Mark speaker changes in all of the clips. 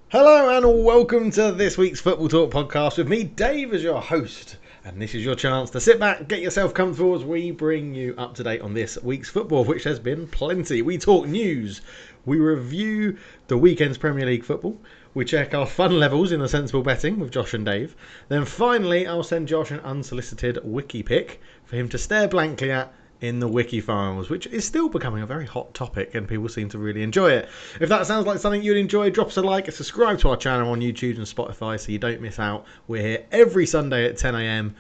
Speaker 1: Hello and welcome to this week's Football Talk podcast with me, Dave, as your host. And this is your chance to sit back, get yourself comfortable as we bring you up to date on this week's football, of which there's been plenty. We talk news, we review the weekend's Premier League football, we check our fun levels in the sensible betting with Josh and Dave. Then finally, I'll send Josh an unsolicited wiki pick for him to stare blankly at in the Wikifiles, which is still becoming a very hot topic and people seem to really enjoy it. If that sounds like something you'd enjoy, drop us a like and subscribe to our channel on YouTube and Spotify so you don't miss out. We're here every Sunday at 10 a.m,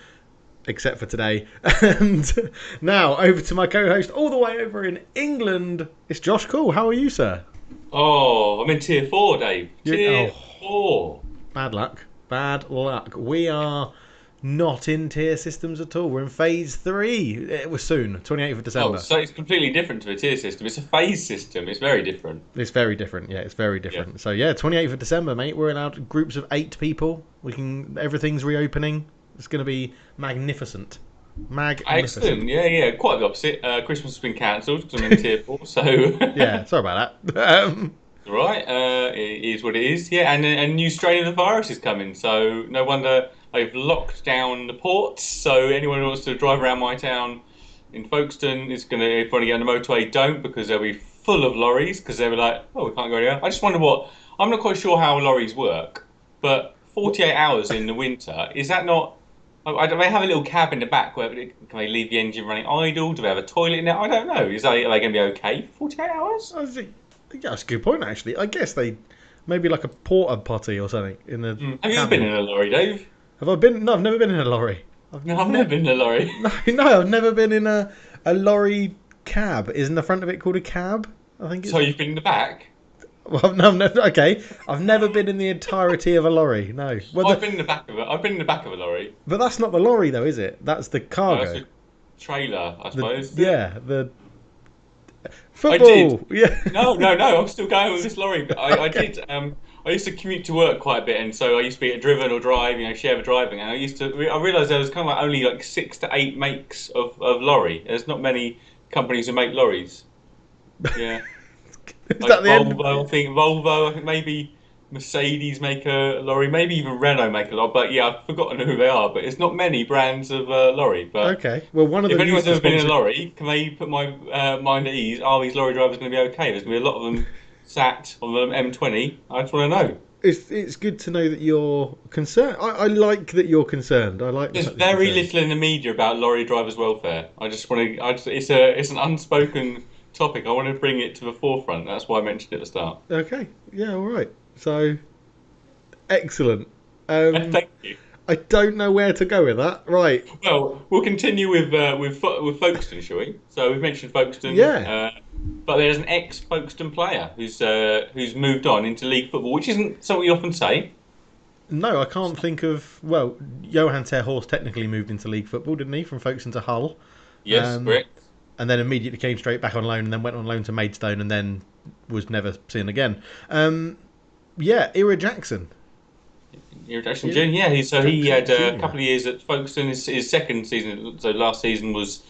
Speaker 1: except for today. And now over to my co-host all the way over in England. It's Josh Cool. How are you, sir?
Speaker 2: Oh, I'm in tier 4, Dave. Tier 4.
Speaker 1: Bad luck. Bad luck. We are not in tier systems at all. We're in phase 3. It was soon, 28th of December.
Speaker 2: Oh, so it's completely different to a tier system. It's a phase system. It's very different.
Speaker 1: It's very different. Yeah, it's very different.
Speaker 2: Yeah.
Speaker 1: So yeah, 28th of December, mate. We're allowed groups of 8 people. Everything's reopening. It's going to be magnificent. Magnificent.
Speaker 2: Excellent. Yeah. Quite the opposite. Christmas has been cancelled because I'm in tier 4. So
Speaker 1: Yeah, sorry about that.
Speaker 2: right. It is what it is. Yeah, and a new strain of the virus is coming. So no wonder they've locked down the ports. So anyone who wants to drive around my town in Folkestone is going to, if you want to get on the motorway, don't, because they'll be full of lorries because they'll be like, oh, we can't go anywhere. I just wonder I'm not quite sure how lorries work, but 48 hours in the winter, is that not, do they have a little cab in the back where can they leave the engine running idle? Do they have a toilet in there? I don't know. Are they going to be okay for 48 hours?
Speaker 1: I think, yeah, that's a good point, actually. I guess they maybe like a porta potty or something in the
Speaker 2: Have you ever been in a lorry, Dave?
Speaker 1: Have I been? No, I've never been in a lorry.
Speaker 2: I've never been in a lorry.
Speaker 1: No, I've never been in a lorry cab. Isn't the front of it called a cab? I think it's...
Speaker 2: So you've been in the back?
Speaker 1: Well, no, okay. I've never been in the entirety of a lorry. No. Well,
Speaker 2: I've been in the back of it. I've been in the back of a lorry.
Speaker 1: But that's not the lorry, though, is it? That's the cargo.
Speaker 2: No, that's a trailer, I suppose.
Speaker 1: The football.
Speaker 2: I did.
Speaker 1: Yeah.
Speaker 2: No. I'm still going with this lorry. But I did. I used to commute to work quite a bit, and so I used to be driven or drive, share the driving. And I realised there was kind of like only like 6 to 8 makes of lorry. There's not many companies who make lorries. Yeah.
Speaker 1: Is
Speaker 2: Like
Speaker 1: that the end?
Speaker 2: Volvo, I think maybe Mercedes make a lorry, maybe even Renault make a lorry. But yeah, I've forgotten who they are. But it's not many brands of lorry. But
Speaker 1: Okay. Well, one of
Speaker 2: if
Speaker 1: them.
Speaker 2: anyone's ever been in a lorry, can they put my mind at ease? Are these lorry drivers going to be okay? There's going to be a lot of them sat on the M20. I just want to know.
Speaker 1: It's good to know that you're concerned. I like that you're concerned. I like.
Speaker 2: There's very little in the media about lorry drivers' welfare. I just want to. It's an unspoken topic. I want to bring it to the forefront. That's why I mentioned it at the start.
Speaker 1: Okay. Yeah. All right. So, excellent.
Speaker 2: Thank you.
Speaker 1: I don't know where to go with that. Right.
Speaker 2: Well, we'll continue with Folkestone, shall we? So we've mentioned Folkestone.
Speaker 1: Yeah.
Speaker 2: But there's an ex-Folkestone player who's moved on into league football, which isn't something we often say.
Speaker 1: No, I can't think of. Well, Johan ter Horst technically moved into league football, didn't he, from Folkestone to Hull?
Speaker 2: Yes, correct.
Speaker 1: And then immediately came straight back on loan, and then went on loan to Maidstone, and then was never seen again. Yeah, Ira Jackson.
Speaker 2: Ira Jackson Jr. Yeah, he had a couple of years at Folkestone. His second season, so last season was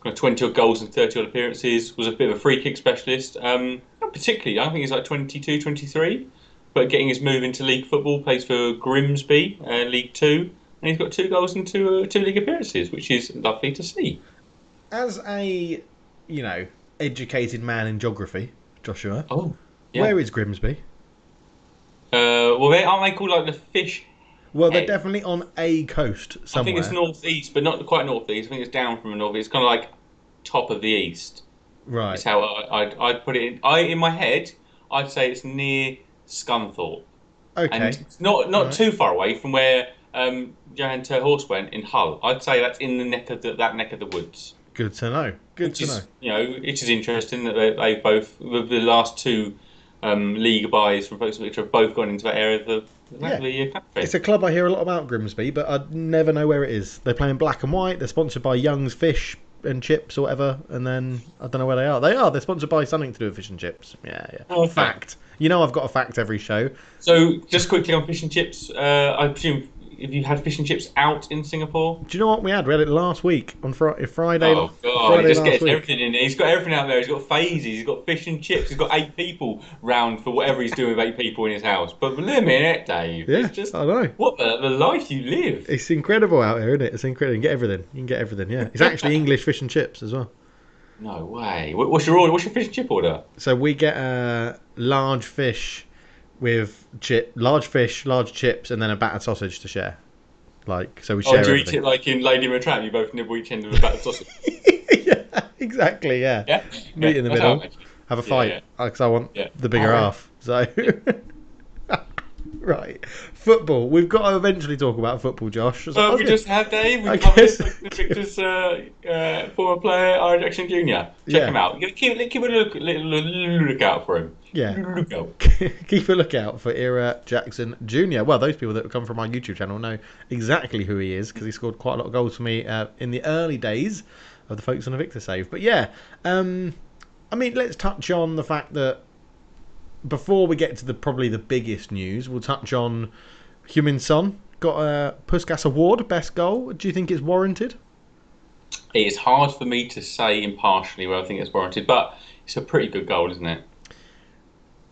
Speaker 2: kind of 20 odd goals and 30 odd appearances. Was a bit of a free kick specialist. Not particularly young. I think he's like 22, 23. But getting his move into league football, plays for Grimsby, League 2, and he's got 2 goals and 2 league appearances, which is lovely to see.
Speaker 1: As a, educated man in geography, Joshua.
Speaker 2: Oh, yeah.
Speaker 1: Where is Grimsby?
Speaker 2: Well, aren't they called like the fish?
Speaker 1: Well, they're definitely on a coast somewhere.
Speaker 2: I think it's northeast, but not quite northeast. I think it's down from the northeast. It's kind of like top of the east.
Speaker 1: Right.
Speaker 2: That's how I'd put it. In my head, I'd say it's near Scunthorpe.
Speaker 1: Okay.
Speaker 2: And it's not too far away from where Johan ter Horst went in Hull. I'd say that's in the neck of the woods.
Speaker 1: Good to know. Good to know.
Speaker 2: It is interesting that they both, the last 2 league buys from folks which have both gone into that area of the country.
Speaker 1: It's a club I hear a lot about, Grimsby, but I never know where it is. They play in black and white. They're sponsored by Young's Fish and Chips or whatever, and then I don't know where they are. They're sponsored by something to do with fish and chips. Yeah.
Speaker 2: Oh, okay.
Speaker 1: Fact. I've got a fact every show.
Speaker 2: So just quickly on fish and chips, I presume have you had fish and chips out in Singapore?
Speaker 1: Do you know what we had? We had it last week on Friday.
Speaker 2: Oh God, he
Speaker 1: Friday
Speaker 2: just
Speaker 1: last
Speaker 2: gets
Speaker 1: week.
Speaker 2: everything in there. He's got everything out there. He's got phases. He's got fish and chips. He's got 8 people round for whatever he's doing with 8 people in his house. But believe a minute, Dave,
Speaker 1: Yeah,
Speaker 2: it's just
Speaker 1: I know.
Speaker 2: what the life you live.
Speaker 1: It's incredible out here, isn't it? It's incredible. You can get everything. You can get everything. Yeah, it's actually English fish and chips as well.
Speaker 2: No way. What's your order? What's your fish and chip order?
Speaker 1: So we get large fish with large fish, large chips, and then a battered sausage to share. Like, so we share
Speaker 2: Oh, do you eat
Speaker 1: everything.
Speaker 2: it like in Lady in a Tramp? You both nibble each end of a battered sausage.
Speaker 1: Yeah, exactly. Yeah.
Speaker 2: Yeah.
Speaker 1: Meet in the
Speaker 2: That's how I
Speaker 1: middle.
Speaker 2: imagine it.
Speaker 1: Have a fight.
Speaker 2: Yeah.
Speaker 1: Because I want
Speaker 2: Yeah.
Speaker 1: the bigger
Speaker 2: Alright.
Speaker 1: half. So. Right. Football. We've got to eventually talk about football, Josh. So I
Speaker 2: Well,
Speaker 1: was
Speaker 2: we
Speaker 1: gonna-
Speaker 2: just had Dave.
Speaker 1: I
Speaker 2: We covered
Speaker 1: guess-
Speaker 2: the Victor's former player, Irish Jackson Jr. Check
Speaker 1: Yeah.
Speaker 2: him out. Keep a lookout for him.
Speaker 1: Yeah.
Speaker 2: Look out.
Speaker 1: Keep a lookout for Ira Jackson Jr. Well, those people that come from my YouTube channel know exactly who he is because he scored quite a lot of goals for me in the early days of the Folks on a Victor save. But yeah, I mean, let's touch on the fact that before we get to probably the biggest news, we'll touch on Heung-min Son got a Puskas Award, best goal. Do you think it's warranted?
Speaker 2: It is hard for me to say impartially whether I think it's warranted, but it's a pretty good goal, isn't it?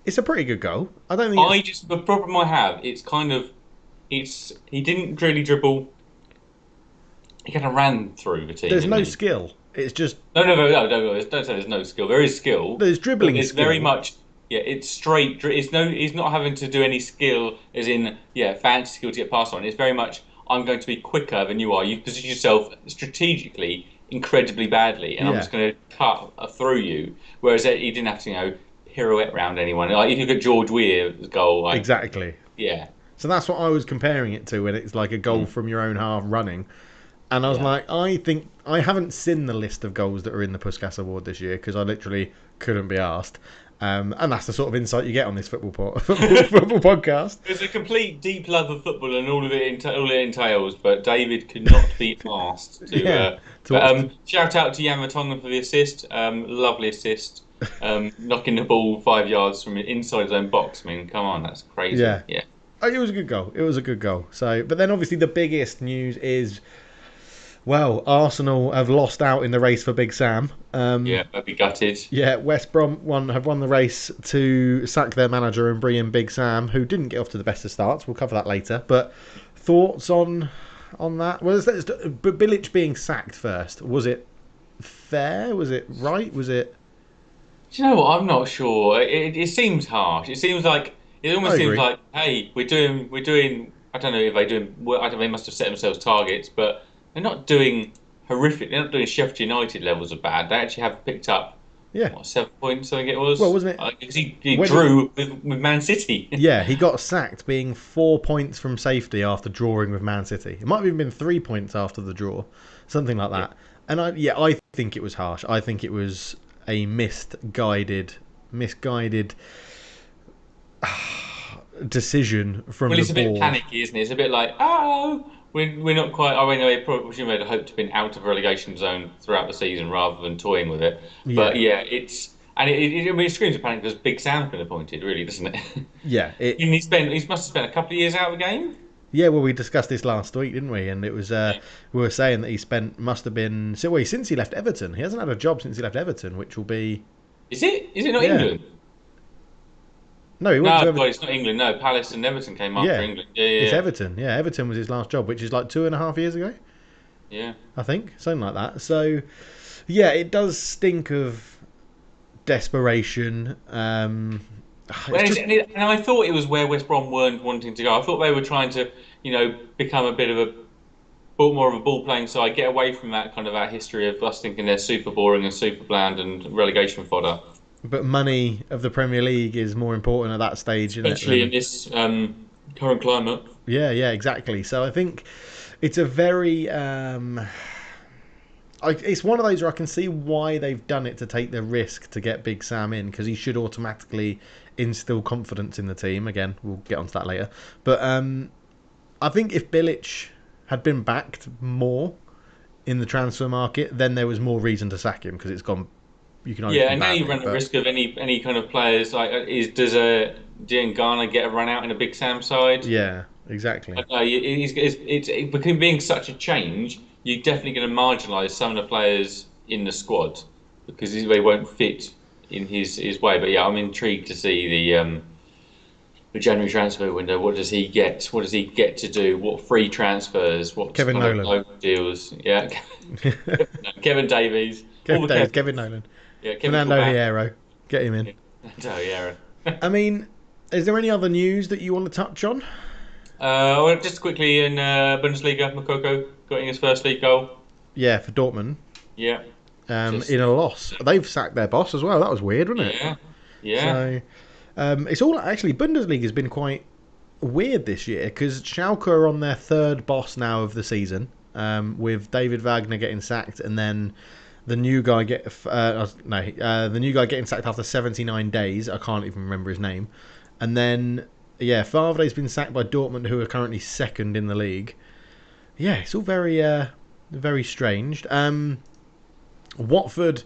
Speaker 1: It's a pretty good goal. I don't think.
Speaker 2: The problem I have, he didn't really dribble. He kind of ran through the team.
Speaker 1: There's
Speaker 2: didn't
Speaker 1: no
Speaker 2: he?
Speaker 1: skill. It's just
Speaker 2: No. Don't say there's no skill. There is skill.
Speaker 1: there's dribbling
Speaker 2: It's
Speaker 1: skill.
Speaker 2: very much. Yeah, it's straight. He's not having to do any skill, as in fancy skill to get past on. It's very much. I'm going to be quicker than you are. You position yourself strategically incredibly badly, and I'm
Speaker 1: Yeah.
Speaker 2: just going to cut through you. Whereas he didn't have to, pirouette round anyone. Like if you look at George Weah's goal, like,
Speaker 1: Exactly.
Speaker 2: yeah,
Speaker 1: So that's what I was comparing it to when it's like a goal from your own half running. And I was
Speaker 2: Yeah.
Speaker 1: like, I think I haven't seen the list of goals that are in the Puskas Award this year because I literally couldn't be asked. And that's the sort of insight you get on this football podcast.
Speaker 2: there's a complete deep love of football and all it entails. But David could not be asked to.
Speaker 1: Yeah, to
Speaker 2: Shout out to Jan Vertonghen for the assist. Lovely assist. Knocking the ball 5 yards from inside his own box. I mean, come on, that's crazy.
Speaker 1: Yeah.
Speaker 2: Yeah.
Speaker 1: Oh, it was a good goal. It was a good goal. So, but then obviously the biggest news is, well, Arsenal have lost out in the race for Big Sam.
Speaker 2: Yeah, I'd be gutted.
Speaker 1: Yeah, West Brom have won the race to sack their manager and bring in Big Sam, who didn't get off to the best of starts. We'll cover that later. But thoughts on that? Well, but Bilic being sacked first. Was it fair? Was it right? Was it?
Speaker 2: Do you know what? I'm not sure. It seems harsh. It seems like it almost
Speaker 1: I
Speaker 2: seems
Speaker 1: agree.
Speaker 2: like, hey, we're doing. I don't know if they're doing. Well, I don't know, they must have set themselves targets, but they're not doing horrific. They're not doing Sheffield United levels of bad. They actually have picked up
Speaker 1: Yeah.
Speaker 2: 7 points. I think it was.
Speaker 1: Well, wasn't it?
Speaker 2: Because he
Speaker 1: When-
Speaker 2: drew with Man City.
Speaker 1: Yeah, he got sacked being 4 points from safety after drawing with Man City. It might have even been 3 points after the draw, something like that. And I think it was harsh. I think it was a misguided decision from
Speaker 2: Well,
Speaker 1: the
Speaker 2: it's a bit
Speaker 1: board.
Speaker 2: panicky, isn't it? It's a bit like, we're not quite. I mean, they probably would have hoped to have been out of relegation zone throughout the season rather than toying with it. But yeah, it's. And it screams of panic because Big Sam's been appointed, really, doesn't it?
Speaker 1: Yeah,
Speaker 2: He must have spent a couple of years out of the game.
Speaker 1: yeah. Well, we discussed this last week, didn't we? And it was we were saying that since he left Everton. He hasn't had a job since he left Everton, which will be
Speaker 2: Is it? Is it not
Speaker 1: Yeah.
Speaker 2: England?
Speaker 1: no, he went to
Speaker 2: No,
Speaker 1: Everton.
Speaker 2: God, it's not England. No, Palace and Everton came after
Speaker 1: Yeah.
Speaker 2: England. Yeah,
Speaker 1: It's
Speaker 2: yeah,
Speaker 1: Everton. Yeah, Everton was his last job, which is like 2.5 years ago.
Speaker 2: yeah.
Speaker 1: I think, something like that. So, yeah, it does stink of desperation.
Speaker 2: Well,
Speaker 1: It's just-
Speaker 2: and I thought it was where West Brom weren't wanting to go. I thought they were trying to, become a bit of a more of a ball playing side, get away from that kind of our history of us thinking they're super boring and super bland and relegation fodder.
Speaker 1: but money of the Premier League is more important at that stage, isn't
Speaker 2: Especially in
Speaker 1: it?
Speaker 2: this current climate.
Speaker 1: Yeah, exactly. So I think it's a very. It's one of those where I can see why they've done it to take the risk to get Big Sam in because he should automatically instill confidence in the team. Again, we'll get onto that later. But I think if Bilic had been backed more in the transfer market, then there was more reason to sack him because it's gone. You can only
Speaker 2: Yeah, and now you run the risk of any kind of players like does Diangana get a run out in a Big Sam side?
Speaker 1: Yeah, exactly.
Speaker 2: It became being such a change. You're definitely going to marginalise some of the players in the squad because they won't fit in his way. But yeah, I'm intrigued to see the January transfer window. What does he get? What does he get to do? What free transfers? What
Speaker 1: Kevin
Speaker 2: kind of
Speaker 1: Nolan.
Speaker 2: loan deals? Yeah, Kevin Davies, all
Speaker 1: Kevin
Speaker 2: the
Speaker 1: Davis,
Speaker 2: Kevins.
Speaker 1: Kevin Nolan,
Speaker 2: Yeah, Kevin
Speaker 1: Fernando
Speaker 2: Corbett.
Speaker 1: Hierro. Get him in.
Speaker 2: Yeah. Oh, yeah.
Speaker 1: I mean, is there any other news that you want to touch on?
Speaker 2: Well, just quickly in Bundesliga, Moukoko got in his first league goal.
Speaker 1: Yeah, for Dortmund.
Speaker 2: Yeah,
Speaker 1: In
Speaker 2: just
Speaker 1: a loss. They've sacked their boss as well. That was weird, wasn't it?
Speaker 2: yeah, yeah.
Speaker 1: So, it's all actually Bundesliga has been quite weird this year because Schalke are on their third boss now of the season, with David Wagner getting sacked and then the new guy the new guy getting sacked after 79 days. I can't even remember his name, and then Favre's been sacked by Dortmund, who are currently second in the league. Yeah, it's all very strange. Watford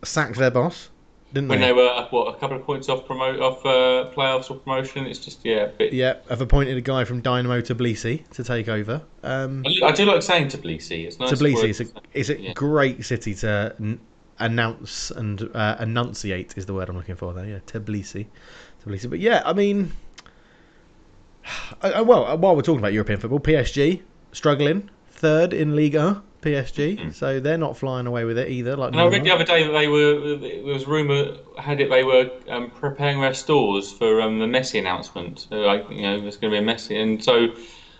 Speaker 1: sacked their boss, didn't
Speaker 2: When
Speaker 1: they?
Speaker 2: they were a couple of points off playoffs or promotion, it's just a bit.
Speaker 1: Yeah, I've appointed a guy from Dynamo Tbilisi to take over.
Speaker 2: I do like saying Tbilisi. It's nice
Speaker 1: Tbilisi,
Speaker 2: word.
Speaker 1: it's a
Speaker 2: Yeah.
Speaker 1: great city to announce and enunciate is the word I'm looking for there. Yeah, Tbilisi. But yeah, I mean, well, while we're talking about European football, PSG struggling, third in Liga. PSG, so they're not flying away with it either. Like
Speaker 2: And I read the
Speaker 1: normal.
Speaker 2: other day that there was rumour they were preparing their stores for the Messi announcement. There's going to be a Messi, and so I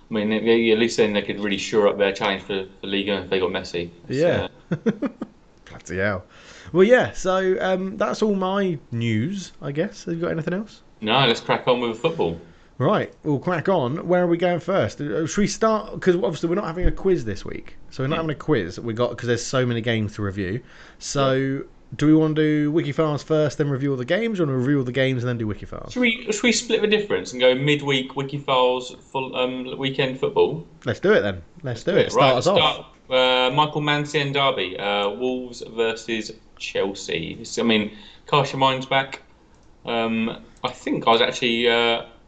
Speaker 2: mean, at least then they could really shore up their challenge for Liga if they got Messi.
Speaker 1: Yeah. Bloody hell. Well, yeah. So that's all my news, I guess. Have you got anything else?
Speaker 2: No, let's crack on with football.
Speaker 1: Right, we'll crack on. Where are we going first? Should we start? Because obviously we're not having a quiz this week, so we're not having a quiz. Because there's so many games to review. So do we want to do Wikifiles first, then review all the games, or want to review all the games and then do Wikifiles?
Speaker 2: Should we split the difference and go midweek Wikifiles full weekend football?
Speaker 1: Let's do it then. Let's do it.
Speaker 2: Right,
Speaker 1: Start us off.
Speaker 2: Michael Mancini derby, Wolves versus Chelsea. I mean, cast your minds back. I think I was actually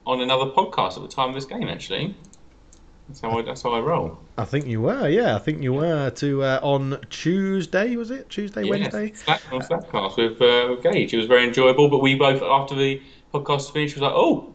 Speaker 2: on another podcast at the time of this game. Actually, that's how I roll.
Speaker 1: I think you were. Yeah, I think you were on Tuesday. Was it Tuesday, Wednesday?
Speaker 2: On Slapcast with Gage. It was very enjoyable. But we both, after the podcast finished, was like, "Oh,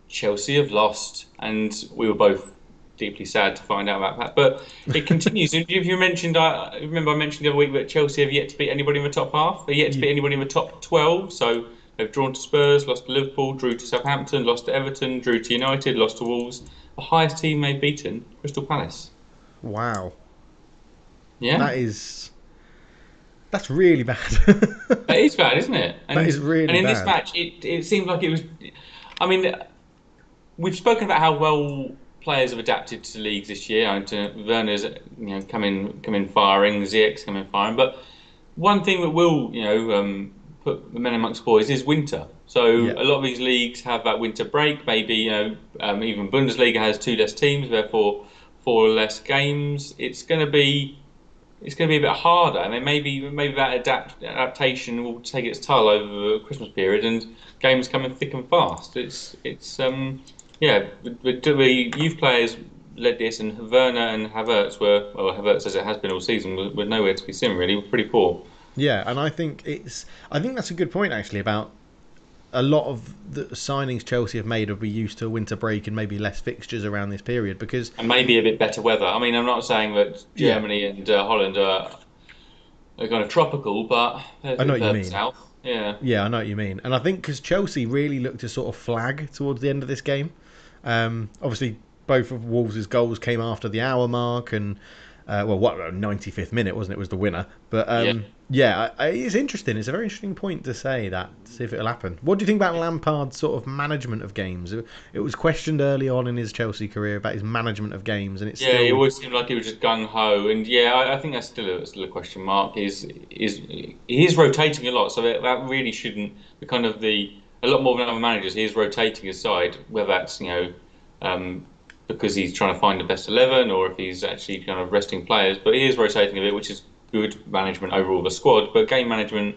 Speaker 2: Chelsea have lost," and we were both deeply sad to find out about that. But it continues. If you mentioned, I remember I mentioned the other week that Chelsea have yet to beat anybody in the top half. They're yet to beat anybody in the top 12. So they've drawn to Spurs, lost to Liverpool, drew to Southampton, lost to Everton, drew to United, lost to Wolves. The highest team they've beaten, Crystal Palace.
Speaker 1: Wow.
Speaker 2: Yeah,
Speaker 1: That's really bad.
Speaker 2: that is bad, isn't it?
Speaker 1: That is really
Speaker 2: And in
Speaker 1: bad.
Speaker 2: this match, it seemed like it was. I mean, we've spoken about how well players have adapted to leagues this year. Werner's come in firing, Ziyech's come in firing. But one thing that will put the men amongst boys is winter. So a lot of these leagues have that winter break. Maybe even Bundesliga has 2 less teams, therefore 4 less games. It's going to be a bit harder. I mean, maybe that adaptation will take its toll over the Christmas period, and games coming thick and fast. The youth players led this, and Werner and Havertz Havertz, as it has been all season, were nowhere to be seen. Really, were pretty poor.
Speaker 1: Yeah, and I think that's a good point actually about a lot of the signings Chelsea have made will be used to a winter break and maybe less fixtures around this period
Speaker 2: and maybe a bit better weather. I mean, I'm not saying that Germany and Holland are kind of tropical, but
Speaker 1: I know what you mean.
Speaker 2: South. Yeah.
Speaker 1: Yeah, I know what you mean. And I think because Chelsea really looked to sort of flag towards the end of this game. Obviously, both of Wolves' goals came after the hour mark, and 95th minute, wasn't it? Was the winner. But it's interesting. It's a very interesting point to say that, to see if it'll happen. What do you think about Lampard's sort of management of games? It was questioned early on in his Chelsea career about his management of games, and
Speaker 2: it always seemed like he was just gung ho, and I think that's still a question mark. He is rotating a lot, so that really shouldn't be kind of a lot more than other managers. He is rotating his side, whether that's because he's trying to find the best 11, or if he's actually kind of resting players. But he is rotating a bit, which is good management overall of the squad. But game management,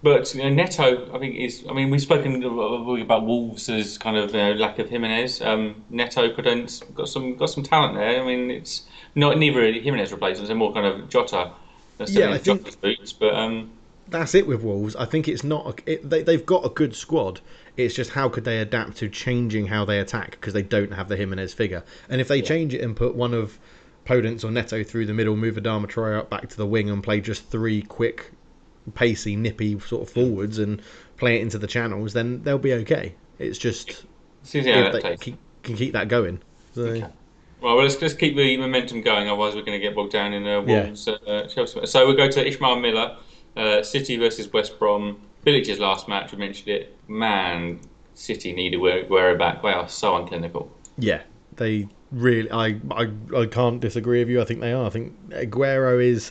Speaker 2: But Neto, I think is. I mean, we've spoken about Wolves as kind of lack of Jimenez. Neto Podence got some talent there. I mean, it's not neither a Jimenez replacements. They're more kind of Jota. They're
Speaker 1: Yeah,
Speaker 2: stepping
Speaker 1: I
Speaker 2: into
Speaker 1: think
Speaker 2: Jota's boots. But
Speaker 1: that's it with Wolves. I think it's not. They've got a good squad. It's just how could they adapt to changing how they attack because they don't have the Jimenez figure. And if they
Speaker 2: yeah,
Speaker 1: change it and put one of Podence or Neto through the middle, move Adama Traore up back to the wing and play just three quick, pacey, nippy sort of forwards and play it into the channels, then they'll be okay. It's just
Speaker 2: see how
Speaker 1: if
Speaker 2: that
Speaker 1: they
Speaker 2: plays.
Speaker 1: can keep that going. So
Speaker 2: Okay. Well, let's keep the momentum going. Otherwise, we're going to get bogged down in
Speaker 1: yeah,
Speaker 2: Wolves Chelsea. So we'll go to Ishmael Miller, City versus West Brom. Village's last match. We mentioned it. Man, City need a Aguero back. They are so unclinical.
Speaker 1: yeah, they really. I can't disagree with you. I think they are. I think Aguero is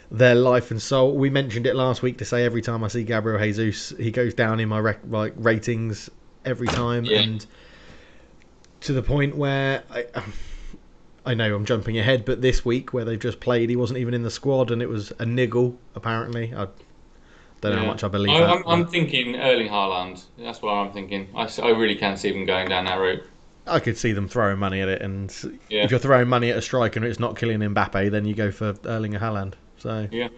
Speaker 1: their life and soul. We mentioned it last week to say every time I see Gabriel Jesus, he goes down in my ratings every time,
Speaker 2: Yeah.
Speaker 1: and to the point where I know I'm jumping ahead, but this week where they've just played, he wasn't even in the squad, and it was a niggle. Apparently, I don't know how
Speaker 2: Yeah,
Speaker 1: much I believe that,
Speaker 2: I'm
Speaker 1: but
Speaker 2: thinking Erling Haaland. That's what I'm thinking. I really can see them going down that route.
Speaker 1: I could see them throwing money at it. And
Speaker 2: Yeah,
Speaker 1: if you're throwing money at a striker and it's not Kylian Mbappe, then you go for Erling Haaland. So
Speaker 2: yeah.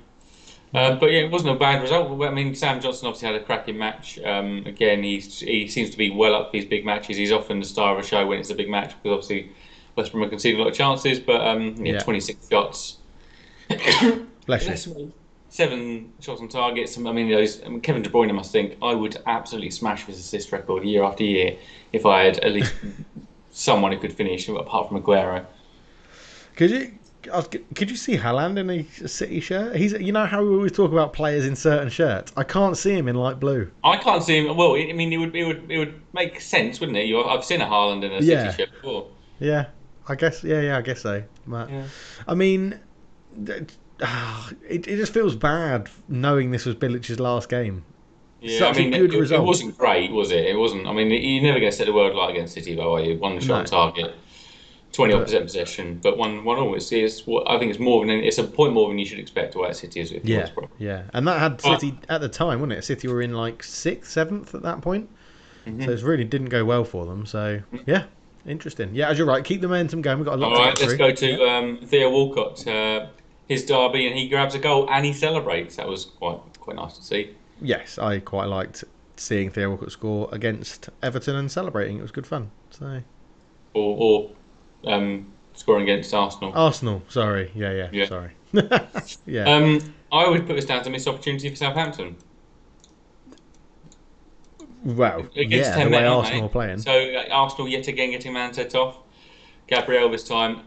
Speaker 2: But yeah, it wasn't a bad result. I mean, Sam Johnson obviously had a cracking match. Again, he seems to be well up for his big matches. He's often the star of a show when it's a big match because obviously West Brom are conceding a lot of chances. But yeah,
Speaker 1: yeah,
Speaker 2: 26 shots,
Speaker 1: bless you.
Speaker 2: That's 7 shots on target. Kevin De Bruyne must think I would absolutely smash his assist record year after year if I had at least someone who could finish apart from Aguero.
Speaker 1: Could you? Could you see Haaland in a City shirt? He's, you know how we always talk about players in certain shirts. I can't see him in light blue.
Speaker 2: I can't see him. Well, I mean, it would make sense, wouldn't it? I've seen a Haaland in a City
Speaker 1: Yeah,
Speaker 2: shirt before.
Speaker 1: yeah. I guess. Yeah. I guess so. But
Speaker 2: Yeah.
Speaker 1: I mean, it just feels bad knowing this was Bilic's last game.
Speaker 2: Yeah, I
Speaker 1: Such a
Speaker 2: mean,
Speaker 1: good
Speaker 2: it
Speaker 1: result.
Speaker 2: wasn't great, was it? It wasn't. I mean, you're never going to set the world light against City, though, are you? One shot on
Speaker 1: No,
Speaker 2: target, 20 odd
Speaker 1: but
Speaker 2: percent possession, but one all. It's what I think it's more than it's a point more than you should expect away at City as if it
Speaker 1: yeah,
Speaker 2: was probably.
Speaker 1: yeah. And that had
Speaker 2: But,
Speaker 1: City at the time, wasn't it? City were in like sixth, seventh at that point. So
Speaker 2: mhm.
Speaker 1: it really didn't go well for them. So yeah, interesting. Yeah, as you're right, keep the momentum going. We've got a lot
Speaker 2: All
Speaker 1: to
Speaker 2: right,
Speaker 1: get
Speaker 2: let's
Speaker 1: through.
Speaker 2: go
Speaker 1: Yeah.
Speaker 2: to Theo Walcott, his derby, and he grabs a goal and he celebrates. That was quite nice to see.
Speaker 1: Yes, I quite liked seeing Theo Walcott score against Everton and celebrating. It was good fun. So
Speaker 2: Or scoring against Arsenal.
Speaker 1: Arsenal, sorry. Yeah,
Speaker 2: Yeah.
Speaker 1: sorry. Yeah.
Speaker 2: I would put this down to missed opportunity for Southampton
Speaker 1: Well,
Speaker 2: against
Speaker 1: yeah, the
Speaker 2: 10
Speaker 1: way
Speaker 2: men, aren't
Speaker 1: Arsenal
Speaker 2: they?
Speaker 1: are playing.
Speaker 2: So Arsenal yet again getting man set off. Gabriel this time,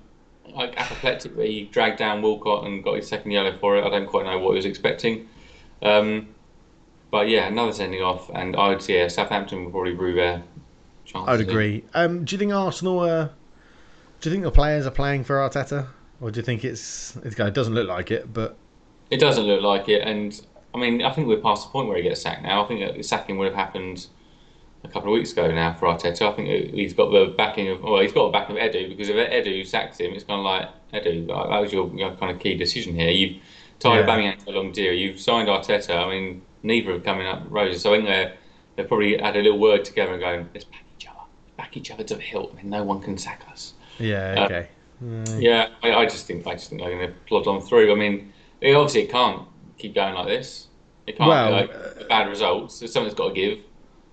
Speaker 2: like apoplectically dragged down Walcott and got his second yellow for it. I don't quite know what he was expecting. Um, but yeah, another sending off, and I would say Southampton will probably rue their
Speaker 1: I'd
Speaker 2: chances here.
Speaker 1: agree. Do you think Arsenal are? Do you think the players are playing for Arteta, or do you think it doesn't look like it? But
Speaker 2: It doesn't look like it, and I mean, I think we're past the point where he gets sacked now. I think that the sacking would have happened a couple of weeks ago now for Arteta. I think he's got the backing of, well, he's got the backing of Edu because if Edu sacks him, it's kind of like Edu, that was your kind of key decision here. You've tied
Speaker 1: yeah,
Speaker 2: Aubameyang to a long deal. You've signed Arteta. I mean, neither are coming up roses. So I think they probably had a little word together and going, let's back each other to the hilt. I mean, no one can sack us.
Speaker 1: yeah,
Speaker 2: Uh,
Speaker 1: okay.
Speaker 2: yeah, I just think they're going to plod on through. I mean, it can't keep going like this. It can't.
Speaker 1: Well,
Speaker 2: Bad results. There's something's got to give.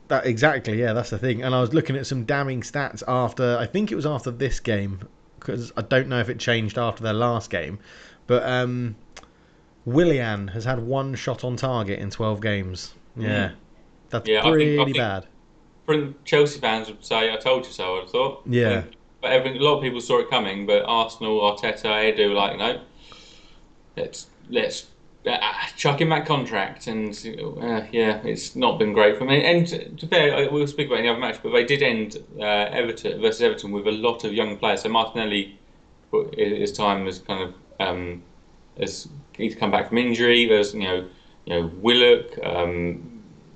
Speaker 1: that exactly. Yeah, that's the thing. And I was looking at some damning stats after. I think it was after this game because I don't know if it changed after their last game, but Willian has had one shot on target in 12 games. Yeah, that's
Speaker 2: Yeah,
Speaker 1: pretty
Speaker 2: I think
Speaker 1: bad.
Speaker 2: Chelsea fans would say, "I told you so." I thought.
Speaker 1: Yeah,
Speaker 2: But a lot of people saw it coming. But Arsenal, Arteta, Edu, like, no, let's chuck him that contract. And yeah, it's not been great for me. And to be fair, we'll speak about any other match, but they did end Everton versus Everton with a lot of young players. So Martinelli, his time was kind of as he's come back from injury. There's Willock,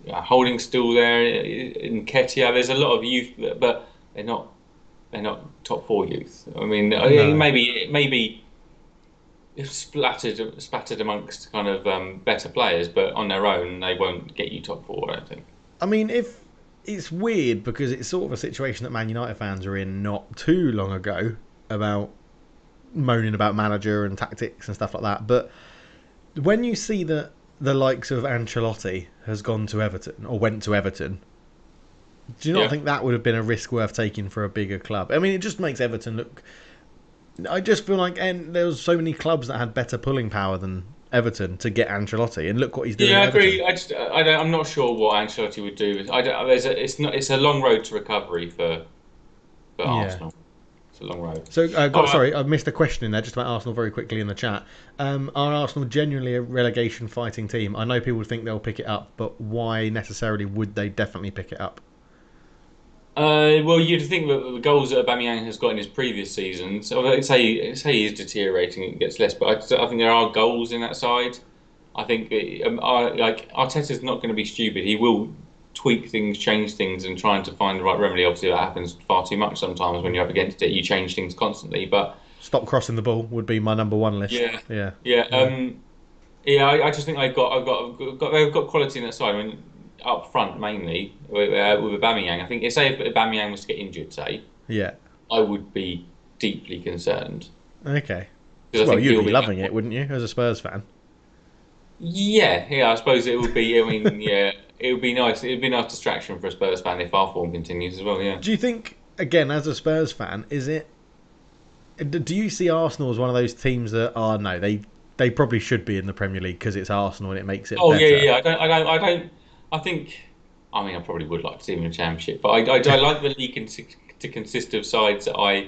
Speaker 2: Holding's still there, in Ketia. There's a lot of youth, but they're not top four youth. I mean,
Speaker 1: no,
Speaker 2: maybe splattered amongst kind of better players, but on their own they won't get you top four, I don't think.
Speaker 1: I mean, if it's weird because it's sort of a situation that Man United fans are in not too long ago about moaning about manager and tactics and stuff like that. But when you see that the likes of Ancelotti has gone to Everton or went to Everton, do you not think that would have been a risk worth taking for a bigger club? I mean, it just makes Everton look. I just feel like there was so many clubs that had better pulling power than Everton to get Ancelotti, and look what he's doing.
Speaker 2: Yeah, I
Speaker 1: at
Speaker 2: agree.
Speaker 1: Everton.
Speaker 2: I'm not sure what Ancelotti would do. It's a long road to recovery for Arsenal. It's a long road.
Speaker 1: So, sorry, I missed a question in there just about Arsenal very quickly in the chat. Are Arsenal genuinely a relegation fighting team? I know people think they'll pick it up, but why necessarily would they definitely pick it up?
Speaker 2: Well, you'd think that the goals that Aubameyang has got in his previous seasons, I'd say he's deteriorating, it gets less, but I think there are goals in that side. I think like Arteta's not going to be stupid. He will tweak things, change things, and trying to find the right remedy. Obviously, that happens far too much sometimes when you're up against it. You change things constantly, but
Speaker 1: stop crossing the ball would be my number one list.
Speaker 2: Yeah. I just think they've got quality in that side. I mean, up front mainly with Aubameyang. I think if Aubameyang was to get injured, I would be deeply concerned.
Speaker 1: Okay. Well, you'd be loving it, wouldn't you, as a Spurs fan?
Speaker 2: Yeah. I suppose it would be. I mean, yeah, it would be nice. It would be a nice distraction for a Spurs fan if our form continues as well. Yeah.
Speaker 1: Do you think, again, as a Spurs fan, do you see Arsenal as one of those teams that are they probably should be in the Premier League because it's Arsenal and it makes it better?
Speaker 2: Yeah. I don't. I think. I mean, I probably would like to see them in the Championship, but I like the league to consist of sides that I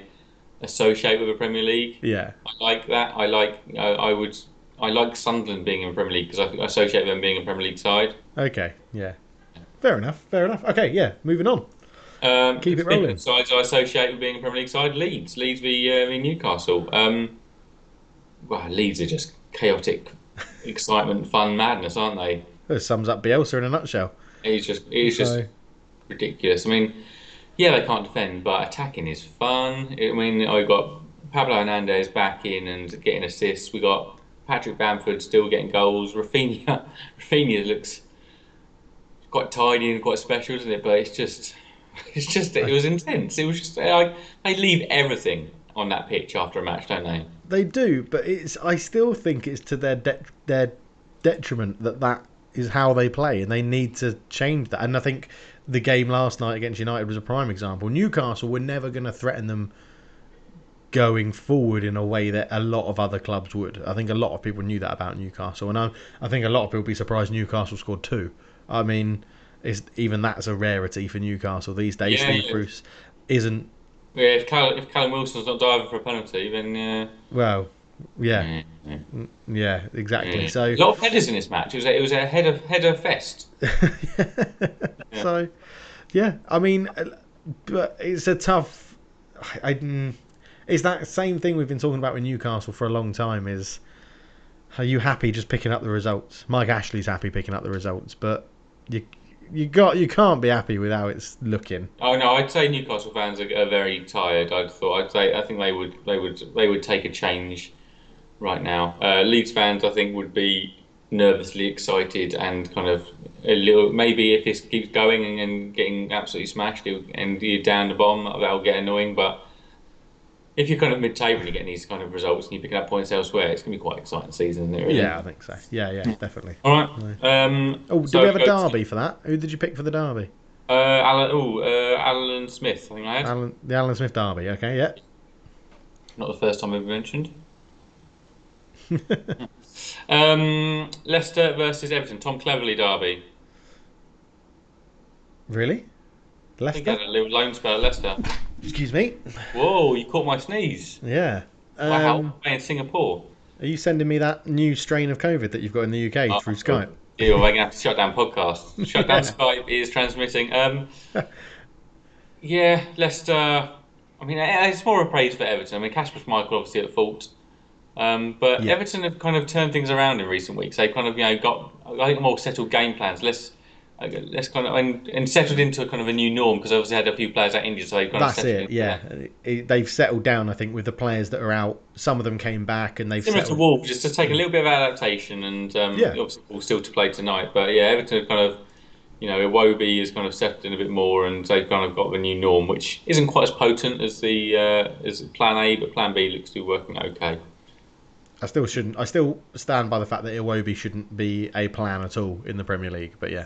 Speaker 2: associate with the Premier League.
Speaker 1: Yeah.
Speaker 2: I like that. I like Sunderland being in the Premier League because I associate them being a Premier League side.
Speaker 1: Okay. Yeah. Fair enough. Okay. Yeah. Moving on. Keep it rolling.
Speaker 2: Sides I associate with being a Premier League side. Leeds v Newcastle. Well, Leeds are just chaotic excitement, fun, madness, aren't they?
Speaker 1: That sums up Bielsa in a nutshell.
Speaker 2: It's just ridiculous. I mean, yeah, they can't defend, but attacking is fun. I mean, I got Pablo Hernandez back in and getting assists. We got Patrick Bamford still getting goals. Rafinha looks quite tidy and quite special, isn't it? But it was intense. It was just they leave everything on that pitch after a match, don't they?
Speaker 1: They do, but I still think it's to their detriment that is how they play, and they need to change that. And I think the game last night against United was a prime example. Newcastle were never going to threaten them going forward in a way that a lot of other clubs would. I think a lot of people knew that about Newcastle, and I think a lot of people would be surprised Newcastle scored 2. I mean, even that's a rarity for Newcastle these days. Steve Bruce isn't.
Speaker 2: Yeah, if Callum Wilson's not diving for a penalty, then
Speaker 1: well, yeah, exactly.
Speaker 2: Yeah.
Speaker 1: So
Speaker 2: a lot of headers in this match. It was a header fest.
Speaker 1: Yeah. So, yeah, I mean, but it's a tough. It's that same thing we've been talking about with Newcastle for a long time. Are you happy just picking up the results? Mike Ashley's happy picking up the results, but you can't be happy with how it's looking.
Speaker 2: Oh no, I'd say Newcastle fans are very tired. I think they would take a change right now. Leeds fans, I think, would be nervously excited and kind of a little. Maybe if this keeps going and getting absolutely smashed and you're down the bottom, that'll get annoying. But if you're kind of mid-table and you're getting these kind of results and you're picking up points elsewhere, it's going to be quite an exciting season, isn't it? Really?
Speaker 1: Yeah, I think so. Yeah, definitely.
Speaker 2: All right.
Speaker 1: Did we have a derby for that? Who did you pick for the derby?
Speaker 2: Alan Smith, I think I had.
Speaker 1: The Alan Smith derby. Okay, yeah.
Speaker 2: Not the first time we've mentioned. Leicester versus Everton. Tom Cleverley derby.
Speaker 1: Really? Leicester?
Speaker 2: I think he had a little loan spell at Leicester.
Speaker 1: Excuse me.
Speaker 2: Whoa, you caught my sneeze.
Speaker 1: Yeah.
Speaker 2: Wow, in Singapore.
Speaker 1: Are you sending me that new strain of COVID that you've got in the UK through Skype?
Speaker 2: Yeah, we're going to have to shut down podcasts. Shut down Skype is transmitting. Yeah, Leicester. I mean, it's more a praise for Everton. I mean, Kasper Schmeichel obviously at fault. But Everton have kind of turned things around in recent weeks. They've kind of, got, I think, more settled game plans, less let's kind of and settled into a kind of a new norm because obviously had a few players out injured, so they've kind of
Speaker 1: That's
Speaker 2: settled
Speaker 1: it.
Speaker 2: into
Speaker 1: Yeah,
Speaker 2: that.
Speaker 1: they've settled down. I think with the players that are out, some of them came back and they've
Speaker 2: Similar to
Speaker 1: settled.
Speaker 2: Wolves, just to take a little bit of adaptation, and
Speaker 1: Yeah,
Speaker 2: obviously we'll still to play tonight. But yeah, Everton kind of, Iwobi has kind of settled in a bit more, and they've kind of got the new norm, which isn't quite as potent as the as Plan A, but Plan B looks to be working okay.
Speaker 1: I still shouldn't. I still stand by the fact that Iwobi shouldn't be a plan at all in the Premier League. But yeah,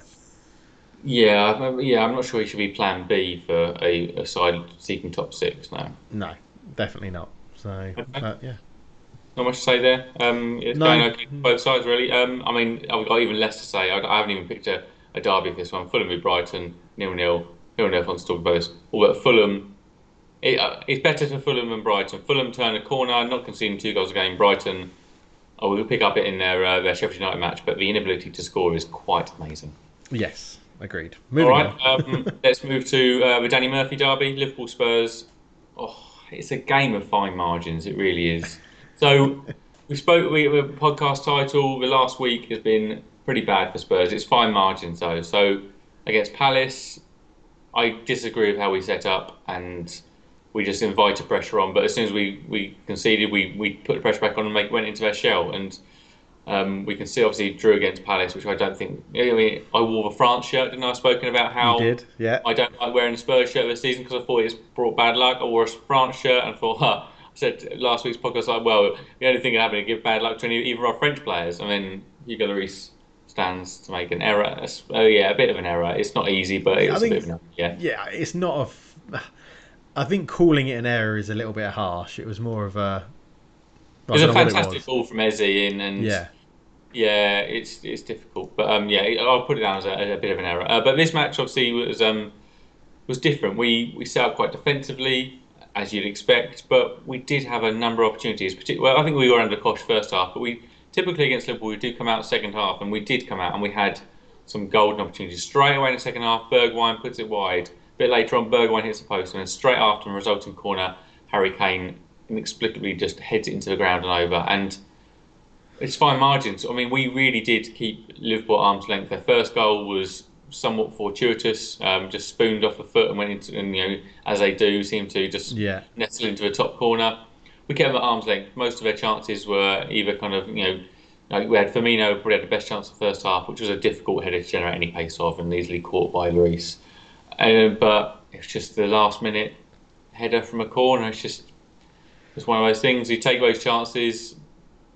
Speaker 2: Yeah, I'm not sure he should be Plan B for a side seeking top six now.
Speaker 1: no, definitely not. So,
Speaker 2: Okay.
Speaker 1: but yeah,
Speaker 2: Not much to say there. It's going
Speaker 1: no,
Speaker 2: okay for both sides, really. I mean, I've got even less to say. I haven't even picked a derby for this one. Fulham with Brighton, 0-0. Who on earth wants to talk about this? Although Fulham, it's better for Fulham than Brighton. Fulham turn a corner, not conceding 2 goals a game. Brighton, we'll pick up it in their Sheffield United match, but the inability to score is quite amazing.
Speaker 1: yes, agreed.
Speaker 2: All
Speaker 1: Moving
Speaker 2: right,
Speaker 1: on.
Speaker 2: let's move to the Danny Murphy derby, Liverpool Spurs. Oh, it's a game of fine margins. It really is. So the podcast title the last week has been pretty bad for Spurs. It's fine margins though. So against Palace, I disagree with how we set up and we just invited pressure on. But as soon as we conceded, we put the pressure back on and went into their shell. And we can see obviously drew against Palace, which I don't think. I mean, I wore the France shirt, didn't I? I've spoken about
Speaker 1: You
Speaker 2: how
Speaker 1: did, yeah.
Speaker 2: I don't like wearing a Spurs shirt this season because I thought it's brought bad luck. I wore a France shirt and thought, I said last week's podcast, like, well, the only thing that happened to give bad luck to even our French players. I mean, Hugo Lloris stands to make an error. Oh yeah, a bit of an error. It's not easy, but
Speaker 1: I
Speaker 2: it's a
Speaker 1: think,
Speaker 2: bit of an error. Yeah.
Speaker 1: yeah, it's not a. I think calling it an error is a little bit harsh. It was more of a.
Speaker 2: It
Speaker 1: I
Speaker 2: was
Speaker 1: don't
Speaker 2: a
Speaker 1: know what it
Speaker 2: fantastic
Speaker 1: was.
Speaker 2: ball from Eze in, and
Speaker 1: Yeah,
Speaker 2: yeah, it's difficult. But yeah, I'll put it down as a bit of an error. But this match obviously was different. We set up quite defensively, as you'd expect, but we did have a number of opportunities. Well, I think we were under Kosh first half, but we typically against Liverpool we do come out second half, and we did come out and we had some golden opportunities straight away in the second half. Bergwijn puts it wide. A bit later on, Bergwijn hits the post, and then straight after, the resulting corner, Harry Kane inexplicably just heads it into the ground and over. And it's fine margins. I mean, we really did keep Liverpool at arm's length. Their first goal was somewhat fortuitous, just spooned off the foot and went into, and as they do, seem to just
Speaker 1: yeah,
Speaker 2: nestle into the top corner. We kept them at arm's length. Most of their chances were either kind of, like we had Firmino probably had the best chance of the first half, which was a difficult header to generate any pace of and easily caught by Lloris. But it's just the last minute header from a corner. It's one of those things. You take those chances.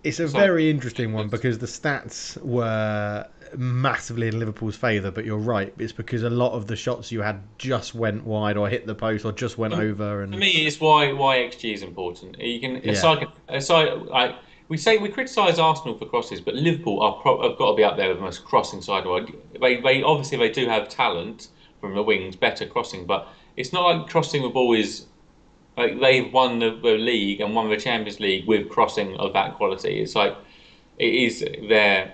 Speaker 1: it's a
Speaker 2: So
Speaker 1: very interesting one because the stats were massively in Liverpool's favour. But you're right. It's because a lot of the shots you had just went wide or hit the post or just went over.
Speaker 2: For
Speaker 1: And
Speaker 2: me, it's why XG is important. You can
Speaker 1: yeah,
Speaker 2: aside like we criticise Arsenal for crosses, but Liverpool have got to be up there with the most crossing side of the world. They obviously they do have talent from the wings, better crossing, but it's not like crossing the ball is like they've won the league and won the Champions League with crossing of that quality. It's like it is their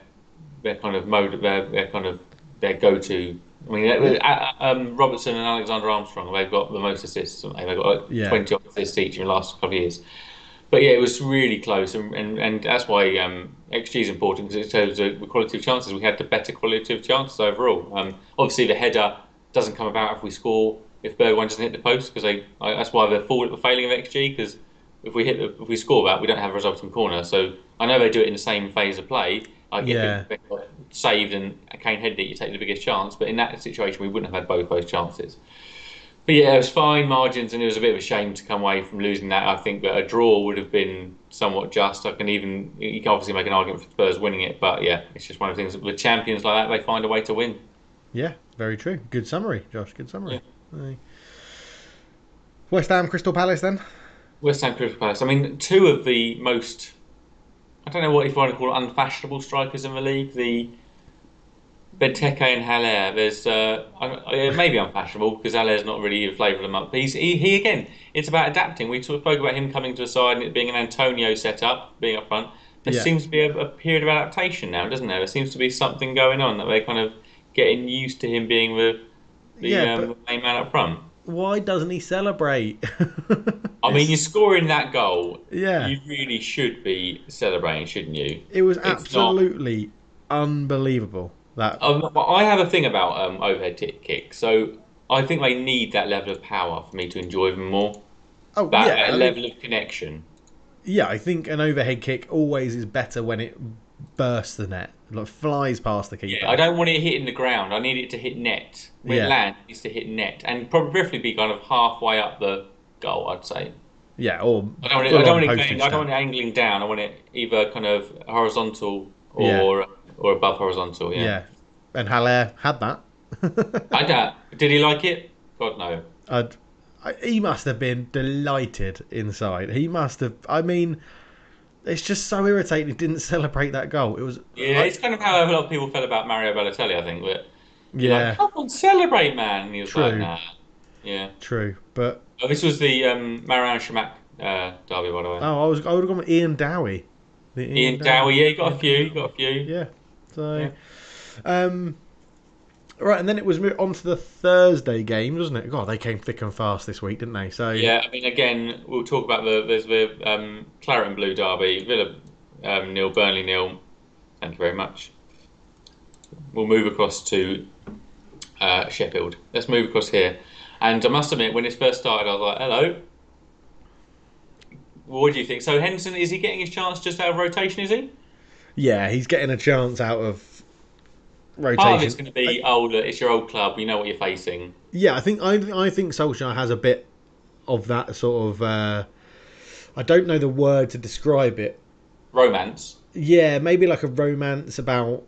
Speaker 2: kind of mode, their kind of their go-to. I mean, Robertson and Alexander Armstrong, they've got the most assists, haven't they? They've got like
Speaker 1: yeah,
Speaker 2: 20 assists each in the last couple of years. But yeah, it was really close, and that's why XG is important because it shows the quality of chances. We had the better quality of chances overall. Obviously, the header doesn't come about if we score, if Bergwijn doesn't hit the post, because that's why they're failing of XG. Because if we score that, we don't have a resulting corner. So I know they do it in the same phase of play. Like if
Speaker 1: yeah.
Speaker 2: it got saved and Kane headed it, you take the biggest chance. But in that situation, we wouldn't have had both those chances. But yeah, it was fine margins, and it was a bit of a shame to come away from losing that. I think that a draw would have been somewhat just. You can obviously make an argument for Spurs winning it, but yeah, it's just one of the things. With champions like that, they find a way to win.
Speaker 1: Yeah, very true. Good summary, Josh. Good
Speaker 2: Yeah.
Speaker 1: summary. Aye. West Ham, Crystal Palace, then.
Speaker 2: West Ham Crystal Palace. I mean, two of the most, I don't know what if you want to call it, unfashionable strikers in the league. The Benteke and Haller. There's it may be unfashionable because Haller's not really a flavour of the month. But he again. It's about adapting. We spoke about him coming to the side and it being an Antonio setup, being up front. There
Speaker 1: Yeah,
Speaker 2: seems to be a period of adaptation now, doesn't there? There seems to be something going on that they're kind of getting used to him being
Speaker 1: yeah,
Speaker 2: the
Speaker 1: but
Speaker 2: main man up front.
Speaker 1: why doesn't he celebrate?
Speaker 2: I mean, you're
Speaker 1: It's
Speaker 2: scoring that goal.
Speaker 1: yeah.
Speaker 2: You really should be celebrating, shouldn't you?
Speaker 1: It was
Speaker 2: It's not.
Speaker 1: absolutely unbelievable. That
Speaker 2: I have a thing about overhead kick. So I think they need that level of power for me to enjoy them more.
Speaker 1: oh
Speaker 2: That,
Speaker 1: yeah,
Speaker 2: that
Speaker 1: I mean
Speaker 2: level of connection.
Speaker 1: yeah, I think an overhead kick always is better when it bursts the net, like flies past the
Speaker 2: Yeah, I
Speaker 1: keeper.
Speaker 2: don't want it hitting the ground. I need it to hit net. When it
Speaker 1: Yeah,
Speaker 2: lands, it needs to hit net, and probably preferably be kind of halfway up the goal. I'd say.
Speaker 1: yeah, or
Speaker 2: I don't want it. I
Speaker 1: full
Speaker 2: don't
Speaker 1: on
Speaker 2: want it going.
Speaker 1: postage
Speaker 2: I don't want
Speaker 1: stamp.
Speaker 2: it angling down. I want it either kind of horizontal
Speaker 1: Yeah,
Speaker 2: or above horizontal. Yeah.
Speaker 1: yeah, and Haller had that.
Speaker 2: I don't. Did he like it? God no.
Speaker 1: I'd, he must have been delighted inside. He must have. I mean, it's just so irritating. He didn't celebrate that goal. It was
Speaker 2: Yeah,
Speaker 1: like,
Speaker 2: it's kind of how a lot of people felt about Mario Balotelli. I think that you're like,
Speaker 1: yeah,
Speaker 2: come on, celebrate, man. And he was like,
Speaker 1: true,
Speaker 2: nah. Yeah.
Speaker 1: true. But
Speaker 2: Oh, this was the Marouane Chamakh derby, by the way.
Speaker 1: I would have gone with Ian Dowie. The Ian
Speaker 2: Ian Dowie, yeah, you got a
Speaker 1: Ian
Speaker 2: few. You
Speaker 1: Dowie.
Speaker 2: got a few.
Speaker 1: Yeah. So,
Speaker 2: Yeah.
Speaker 1: um, right, and then it was on to the Thursday games, wasn't it? God, they came thick and fast this week, didn't they? So,
Speaker 2: Yeah, I mean, again, we'll talk about there's the Claret and Blue derby, Villa nil, Burnley nil. Thank you very much. We'll move across to Sheffield. Let's move across here. And I must admit, when it first started, I was like, hello. What do you think? So Henderson, is he getting his chance just out of rotation, is he?
Speaker 1: yeah, he's getting a chance out of
Speaker 2: Part of it's
Speaker 1: rotation.
Speaker 2: going to be, oh, look, it's your old club. You know what you're facing.
Speaker 1: Yeah, I think Solskjaer has a bit of that sort of. I don't know the word to describe it.
Speaker 2: Romance.
Speaker 1: Yeah, maybe like a romance about.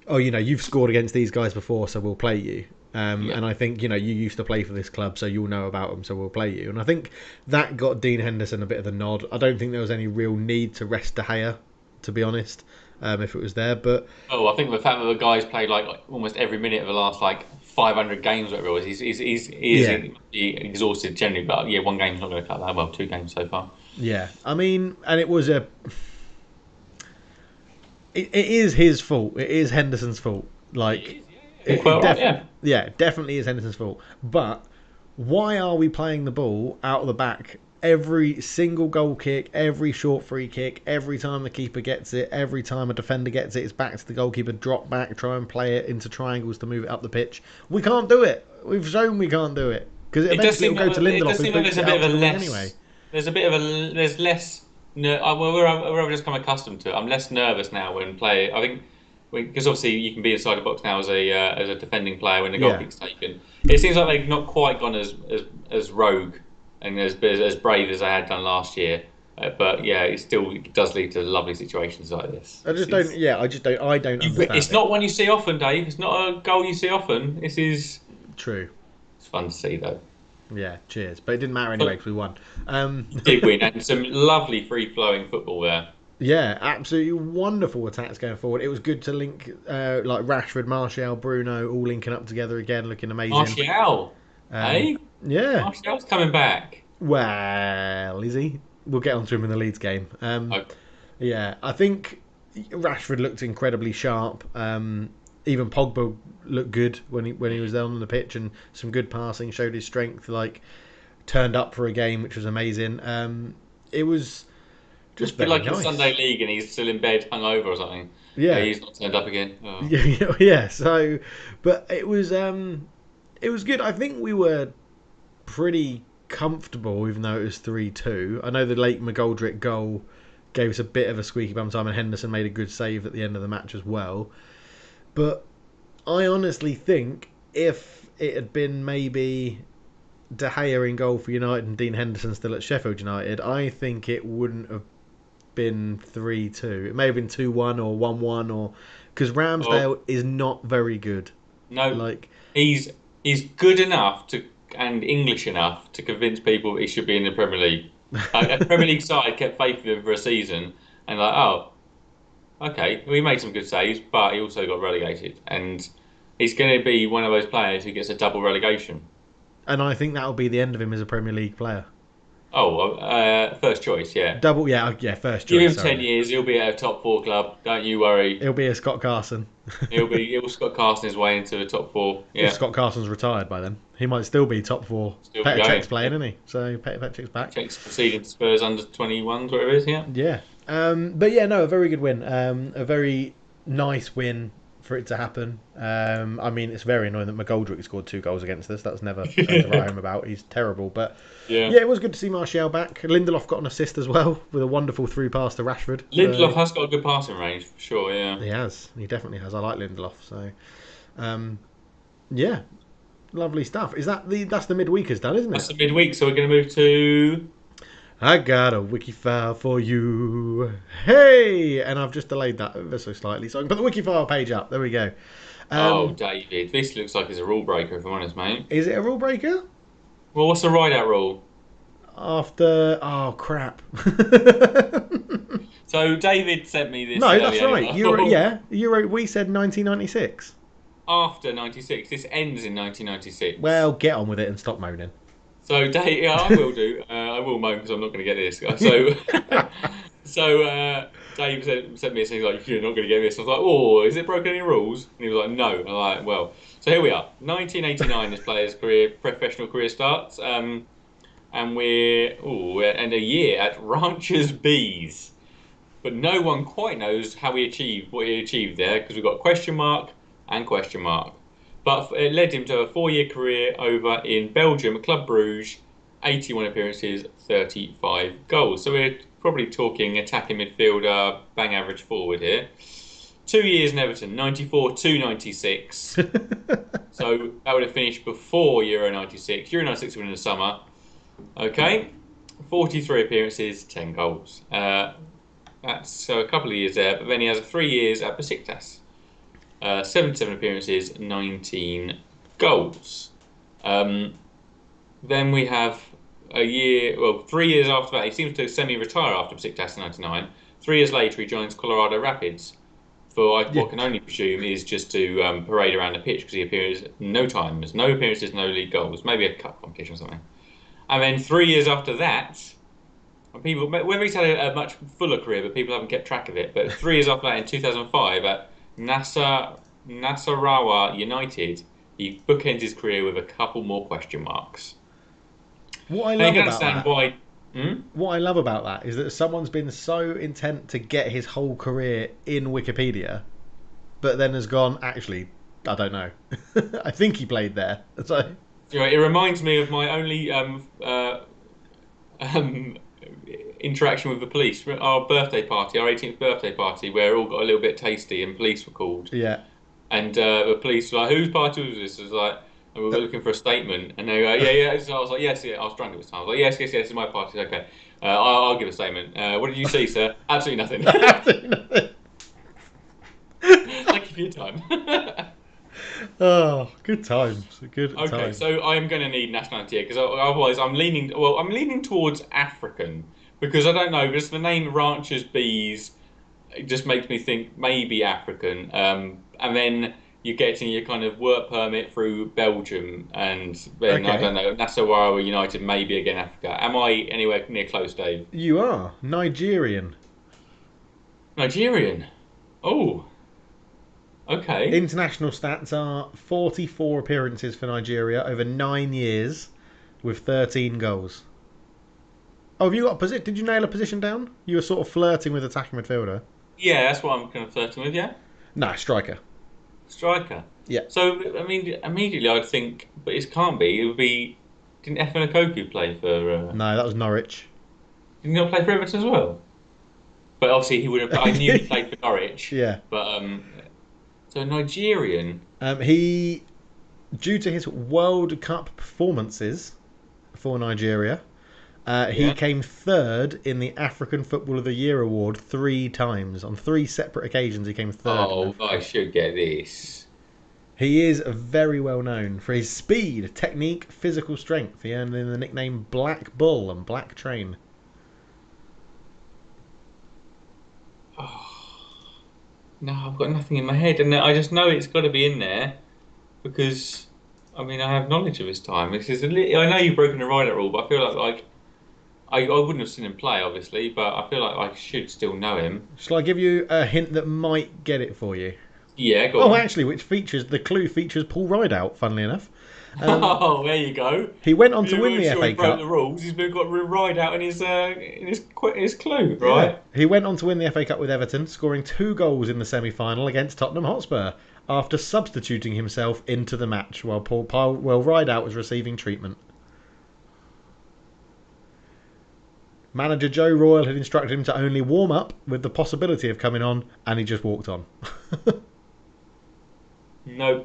Speaker 1: Oh, you've scored against these guys before, so we'll play you.
Speaker 2: Yeah.
Speaker 1: And I think you used to play for this club, so you'll know about them, so we'll play you. And I think that got Dean Henderson a bit of the nod. I don't think there was any real need to rest De Gea, to be honest, if it was there. But
Speaker 2: Oh, I think the fact that the guy's played like almost every minute of the last like 500 games, whatever it was, he is
Speaker 1: yeah,
Speaker 2: exhausted generally. But yeah, one game's not going to cut that. Well, two games so far.
Speaker 1: yeah. I mean, and it was it is his fault. It is Henderson's fault.
Speaker 2: It
Speaker 1: Like,
Speaker 2: is, yeah, yeah. Quite right, yeah.
Speaker 1: yeah, definitely is Henderson's fault. But why are we playing the ball out of the back every single goal kick, every short free kick, every time the keeper gets it, every time a defender gets it, it's back to the goalkeeper, drop back, try and play it into triangles to move it up the pitch. We can't do it. We've shown we can't do it because
Speaker 2: It does
Speaker 1: eventually
Speaker 2: seem
Speaker 1: it'll go to
Speaker 2: it
Speaker 1: Lindelof
Speaker 2: does
Speaker 1: who
Speaker 2: seem like
Speaker 1: boots
Speaker 2: there's
Speaker 1: it
Speaker 2: a
Speaker 1: out
Speaker 2: bit
Speaker 1: to
Speaker 2: of
Speaker 1: the
Speaker 2: a
Speaker 1: wing
Speaker 2: less.
Speaker 1: anyway.
Speaker 2: There's a bit of a there's less. No, we're just come accustomed to it. I'm less nervous now when play. I think because obviously you can be inside the box now as a defending player when the goal
Speaker 1: Yeah.
Speaker 2: kick's taken. It seems like they've not quite gone as rogue and as brave as they had done last year. But yeah, it does lead to lovely situations like this.
Speaker 1: I just don't. Yeah, I don't understand
Speaker 2: It's
Speaker 1: it.
Speaker 2: not one you see often, Dave. It's not a goal you see often.
Speaker 1: True.
Speaker 2: It's fun to see though.
Speaker 1: Yeah. Cheers. But it didn't matter anyway because we won.
Speaker 2: Did win and some lovely free flowing football there.
Speaker 1: Yeah, absolutely wonderful attacks going forward. It was good to link like Rashford, Martial, Bruno all linking up together again, looking amazing.
Speaker 2: Martial,
Speaker 1: Um,
Speaker 2: hey,
Speaker 1: yeah.
Speaker 2: Martial's coming back.
Speaker 1: Well, is he? We'll get onto him in the Leeds game.
Speaker 2: Oh,
Speaker 1: Yeah, I think Rashford looked incredibly sharp. Even Pogba looked good when he was there on the pitch, and some good passing, showed his strength. Like, turned up for a game, which was amazing. It was
Speaker 2: it's
Speaker 1: just
Speaker 2: a bit
Speaker 1: very
Speaker 2: like in
Speaker 1: nice.
Speaker 2: Sunday League and he's still in bed, hungover or something.
Speaker 1: Yeah,
Speaker 2: He's not turned up again. Oh.
Speaker 1: yeah. So, but it was good. I think we were pretty comfortable, even though it was 3-2. I know the late McGoldrick goal gave us a bit of a squeaky bum time, and Henderson made a good save at the end of the match as well. But I honestly think if it had been maybe De Gea in goal for United and Dean Henderson still at Sheffield United, I think it wouldn't have been 3-2. It may have been 2-1 or 1-1, or because
Speaker 2: Oh,
Speaker 1: Ramsdale is not very good.
Speaker 2: no,
Speaker 1: Like,
Speaker 2: he's good enough to and English enough to convince people he should be in the Premier League. A Premier League side kept faith in him for a season, and like, oh, okay, well, he made some good saves, but he also got relegated, and he's going to be one of those players who gets a double relegation.
Speaker 1: and I think that'll be the end of him as a Premier League player.
Speaker 2: Oh, first choice, yeah.
Speaker 1: Double, yeah, first
Speaker 2: Give
Speaker 1: choice.
Speaker 2: him 10
Speaker 1: Sorry,
Speaker 2: years, he'll be at a top four club. Don't you worry.
Speaker 1: it'll be a Scott Carson.
Speaker 2: He'll Scott Carson his way into the top four.
Speaker 1: If
Speaker 2: Yeah,
Speaker 1: Scott Carson's retired by then, he might still be top four.
Speaker 2: still be
Speaker 1: Petr
Speaker 2: going.
Speaker 1: Cech's playing, isn't he? So Petr Cech's back.
Speaker 2: Checks proceeding to Spurs under 21s, whatever it is. Yeah.
Speaker 1: Yeah. But yeah, no, a very good win. A very nice win for it to happen. I mean, it's very annoying that McGoldrick scored 2 goals against us. That's never something to write home about. He's terrible. But yeah, it was good to see Martial back. Lindelof got an assist as well with a wonderful through pass to Rashford.
Speaker 2: Lindelof has got a good passing range, for sure, yeah.
Speaker 1: He has. He definitely has. I like Lindelof. So, yeah, lovely stuff. That's the midweekers done, isn't it?
Speaker 2: That's the midweek, so we're going to move to...
Speaker 1: I got a Wikifile for you. Hey! And I've just delayed that ever so slightly. So I can put the Wikifile page up. There we go.
Speaker 2: David, this looks like it's a rule breaker, if I'm honest, mate.
Speaker 1: Is it a rule breaker?
Speaker 2: Well, what's the ride-out rule?
Speaker 1: After... Oh, crap.
Speaker 2: So David sent me this.
Speaker 1: No, that's right. We said 1996.
Speaker 2: After 96. This ends in 1996.
Speaker 1: Well, get on with it and stop moaning.
Speaker 2: So, Dave, I will do. I will moan because I'm not going to get this. So, Dave sent me a thing like, "You're not going to get this." I was like, "Oh, is it broken any rules?" And he was like, "No." I'm like, "Well." So here we are. 1989. This player's professional career starts, and we're a year at Ranchers Bees, but no one quite knows how he achieved what he achieved there because we've got question mark and question mark. But it led him to a 4-year career over in Belgium, Club Bruges, 81 appearances, 35 goals. So we're probably talking attacking midfielder, bang average forward here. 2 years in Everton, 94 to 96. So that would have finished before Euro 96. Euro 96 win in the summer. Okay, 43 appearances, 10 goals. That's so a couple of years there, but then he has 3 years at Besiktas. 77 appearances, 19 goals. Then we have 3 years after that, he seems to semi-retire after Besiktas in 99. 3 years later, he joins Colorado Rapids for what can only presume is just to parade around the pitch because he appears no times, no appearances, no league goals, maybe a cup competition or something. And then 3 years after that, whether he's had a much fuller career, but people haven't kept track of it. But 3 years after that, in 2005, at Nasarawa United, he bookends his career with a couple more question marks.
Speaker 1: What I love about that is that someone's been so intent to get his whole career in Wikipedia, but then has gone, actually, I don't know. I think he played there. So
Speaker 2: it reminds me of my only interaction with the police. Our birthday party, our 18th birthday party, where it all got a little bit tasty and police were called.
Speaker 1: Yeah.
Speaker 2: And the police were like, "Whose party was this?" It was like, and we were looking for a statement. And they go, yeah. So I was like, yes. I was drunk at this time. I was like, yes, it's my party. Okay. I'll give a statement. What did you see, sir? Absolutely nothing.
Speaker 1: Absolutely nothing.
Speaker 2: Thank you for your time.
Speaker 1: Oh, good times. Good times.
Speaker 2: Okay, so I am going to need nationality here because otherwise I'm leaning towards African because I don't know, just the name Ranchers Bees it just makes me think maybe African. And then you get in your kind of work permit through Belgium and then I don't know, Nasarawa United maybe again Africa. Am I anywhere near close, Dave?
Speaker 1: You are. Nigerian.
Speaker 2: Oh. Okay.
Speaker 1: International stats are 44 appearances for Nigeria over 9 years with 13 goals. Oh, have you got a position? Did you nail a position down? You were sort of flirting with attacking midfielder.
Speaker 2: Yeah, that's what I'm kind of flirting with, yeah?
Speaker 1: Nah, striker.
Speaker 2: Yeah. So, I mean, immediately I'd think, but it can't be. It would be, didn't Efe Nkoku play for...
Speaker 1: No, that was Norwich.
Speaker 2: Didn't he not play for Everton as well? But obviously he would have, I knew he played for Norwich.
Speaker 1: Yeah.
Speaker 2: But, so Nigerian.
Speaker 1: He, due to his World Cup performances for Nigeria, he came third in the African Football of the Year award 3 times. On 3 separate occasions, he came third.
Speaker 2: Oh, I should get this.
Speaker 1: He is very well known for his speed, technique, physical strength. He earned the nickname Black Bull and Black Train.
Speaker 2: Oh, no, I've got nothing in my head, and I just know it's got to be in there because, I mean, I have knowledge of his time. This is I know you've broken the rider rule, but I feel like I wouldn't have seen him play, obviously, but I feel like I should still know him.
Speaker 1: Shall I give you a hint that might get it for you?
Speaker 2: Yeah, go on.
Speaker 1: Oh, actually, the clue features Paul Rideout, funnily enough.
Speaker 2: There you go.
Speaker 1: He went on to win the FA Cup.
Speaker 2: He broke the rules. He's got Rideout in his clue, right?
Speaker 1: Yeah. He went on to win the FA Cup with Everton, scoring 2 goals in the semi-final against Tottenham Hotspur. after substituting himself into the match while Rideout was receiving treatment? Manager Joe Royle had instructed him to only warm up with the possibility of coming on, and he just walked on.
Speaker 2: No.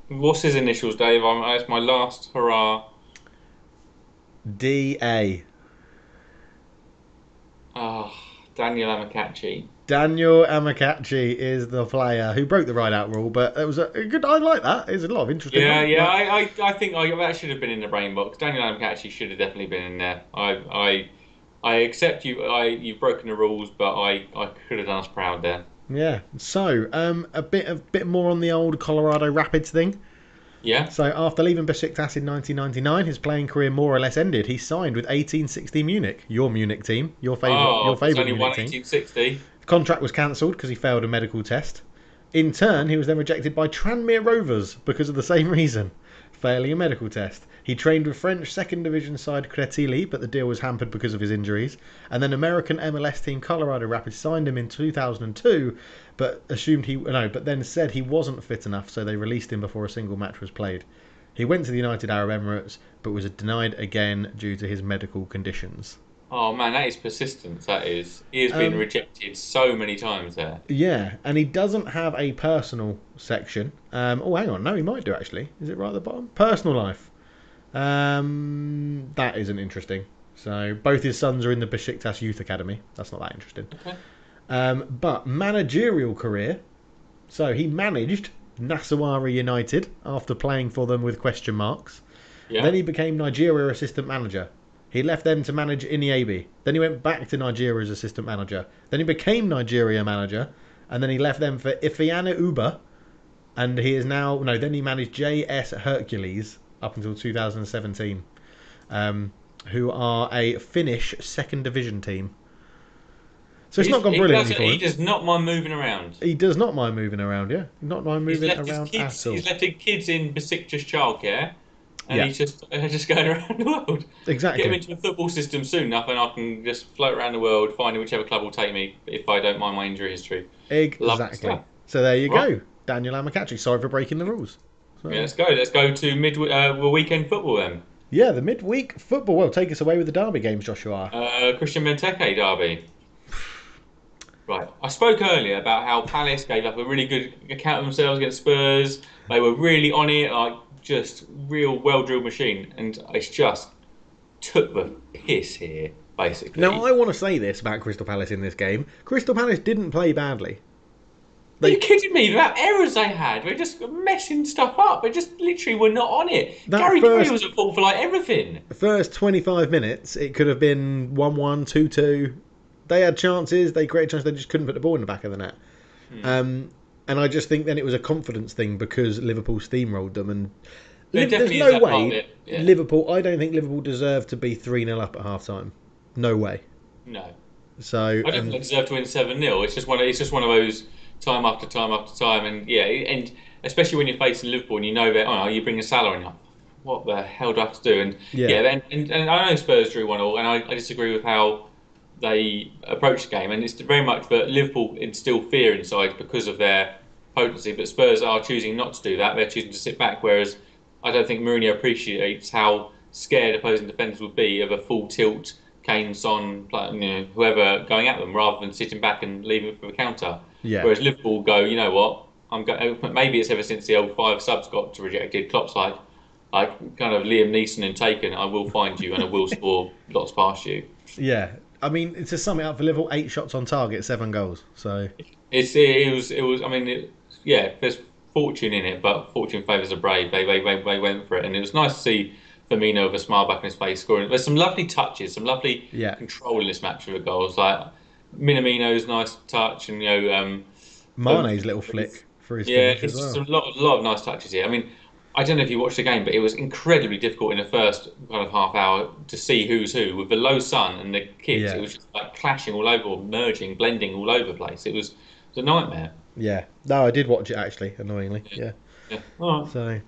Speaker 2: What's his initials, Dave? That's my last hurrah.
Speaker 1: D.A.
Speaker 2: Oh, Daniel Amokachi.
Speaker 1: Daniel Amokachi is the player who broke the ride-out rule, but it was a good. I like that. There's a lot of interesting.
Speaker 2: I think that should have been in the brain box. Daniel Amokachi should have definitely been in there. I accept you. You've broken the rules, but I could have done us proud there.
Speaker 1: Yeah. So a bit more on the old Colorado Rapids thing.
Speaker 2: Yeah.
Speaker 1: So after leaving Besiktas in 1999, his playing career more or less ended. He signed with 1860 Munich, your Munich team, your favourite
Speaker 2: only
Speaker 1: Munich
Speaker 2: won
Speaker 1: team.
Speaker 2: 1860.
Speaker 1: The contract was cancelled because he failed a medical test. In turn, he was then rejected by Tranmere Rovers because of the same reason, failing a medical test. He trained with French second division side Créteil, but the deal was hampered because of his injuries. And then American MLS team Colorado Rapids signed him in 2002, but then said he wasn't fit enough, so they released him before a single match was played. He went to the United Arab Emirates, but was denied again due to his medical conditions.
Speaker 2: Oh man, that is persistence. That is. He has been rejected so many times there.
Speaker 1: Yeah, and he doesn't have a personal section. Hang on, no, he might do actually. Is it right at the bottom? Personal life. That isn't interesting. So both his sons are in the Besiktas Youth Academy. That's not that interesting.
Speaker 2: Okay.
Speaker 1: But managerial career. So he managed Nasawara United after playing for them with question marks.
Speaker 2: Yeah.
Speaker 1: Then he became Nigeria assistant manager. He left them to manage Iniebi. Then he went back to Nigeria as assistant manager. Then he became Nigeria manager. And then he left them for Ifeanyi Uba. And he is now... No, then he managed JS Hercules up until 2017. Who are a Finnish second division team. So it's not gone brilliantly for him.
Speaker 2: He does not mind moving around.
Speaker 1: He does not mind moving around, yeah. Not mind moving around at all.
Speaker 2: He's left his kids in Besiktas childcare. And he's just going around the world.
Speaker 1: Exactly.
Speaker 2: Get him into the football system soon enough, and I can just float around the world, finding whichever club will take me if I don't mind my injury history.
Speaker 1: Exactly. So there you go, Daniel Amokachi. Sorry for breaking the rules. So,
Speaker 2: yeah, let's go. Let's go to weekend football then.
Speaker 1: Yeah, the midweek football. Well, take us away with the derby games, Joshua.
Speaker 2: Christian Benteke derby. Right. I spoke earlier about how Palace gave up a really good account of themselves against Spurs. They were really on it, just real well-drilled machine, and it's just took the piss here, basically.
Speaker 1: Now, I want to say this about Crystal Palace in this game. Crystal Palace didn't play badly.
Speaker 2: Are you kidding me? The errors they had, we're just messing stuff up. They just literally were not on it. Gary Gray was at fault for everything.
Speaker 1: The first 25 minutes, it could have been 1-1, 2-2. They had chances, they created chances, they just couldn't put the ball in the back of the net. And I just think then it was a confidence thing because Liverpool steamrolled them. And there's no way Liverpool. I don't think Liverpool deserved to be 3-0 up at half time. No way.
Speaker 2: No.
Speaker 1: So
Speaker 2: I don't think they deserve to win 7-0. It's just one of those time after time after time, and especially when you're facing Liverpool and you know that you bring a Salah and you're like, what the hell do I have to do? And I know Spurs drew 1-1, and I disagree with how they approach the game, and it's very much that Liverpool instill fear inside because of their potency, but Spurs are choosing not to do that. They're choosing to sit back, whereas I don't think Mourinho appreciates how scared opposing defenders would be of a full tilt Kane, Son, whoever going at them, rather than sitting back and leaving it for the counter.
Speaker 1: Yeah.
Speaker 2: Whereas Liverpool go, you know what, maybe it's ever since the old 5 subs got rejected, Klopp's like kind of Liam Neeson and Taken, I will find you and I will score lots past you.
Speaker 1: Yeah. I mean, to sum it up for Liverpool, 8 shots on target, 7 goals. So
Speaker 2: it was. I mean, there's fortune in it, but fortune favours the brave. They went for it, and it was nice to see Firmino with a smile back on his face scoring. There's some lovely touches, some lovely control in this match with the goals. Like Minamino's nice touch, and
Speaker 1: Mane's little flick for his finish as well.
Speaker 2: It's a lot of nice touches here. I mean, I don't know if you watched the game, but it was incredibly difficult in the first kind of half hour to see who's who. With the low sun and the kids, it was just clashing all over, or merging, blending all over the place. It was a nightmare.
Speaker 1: Yeah. No, I did watch it actually, annoyingly. Yeah.
Speaker 2: All right.
Speaker 1: So,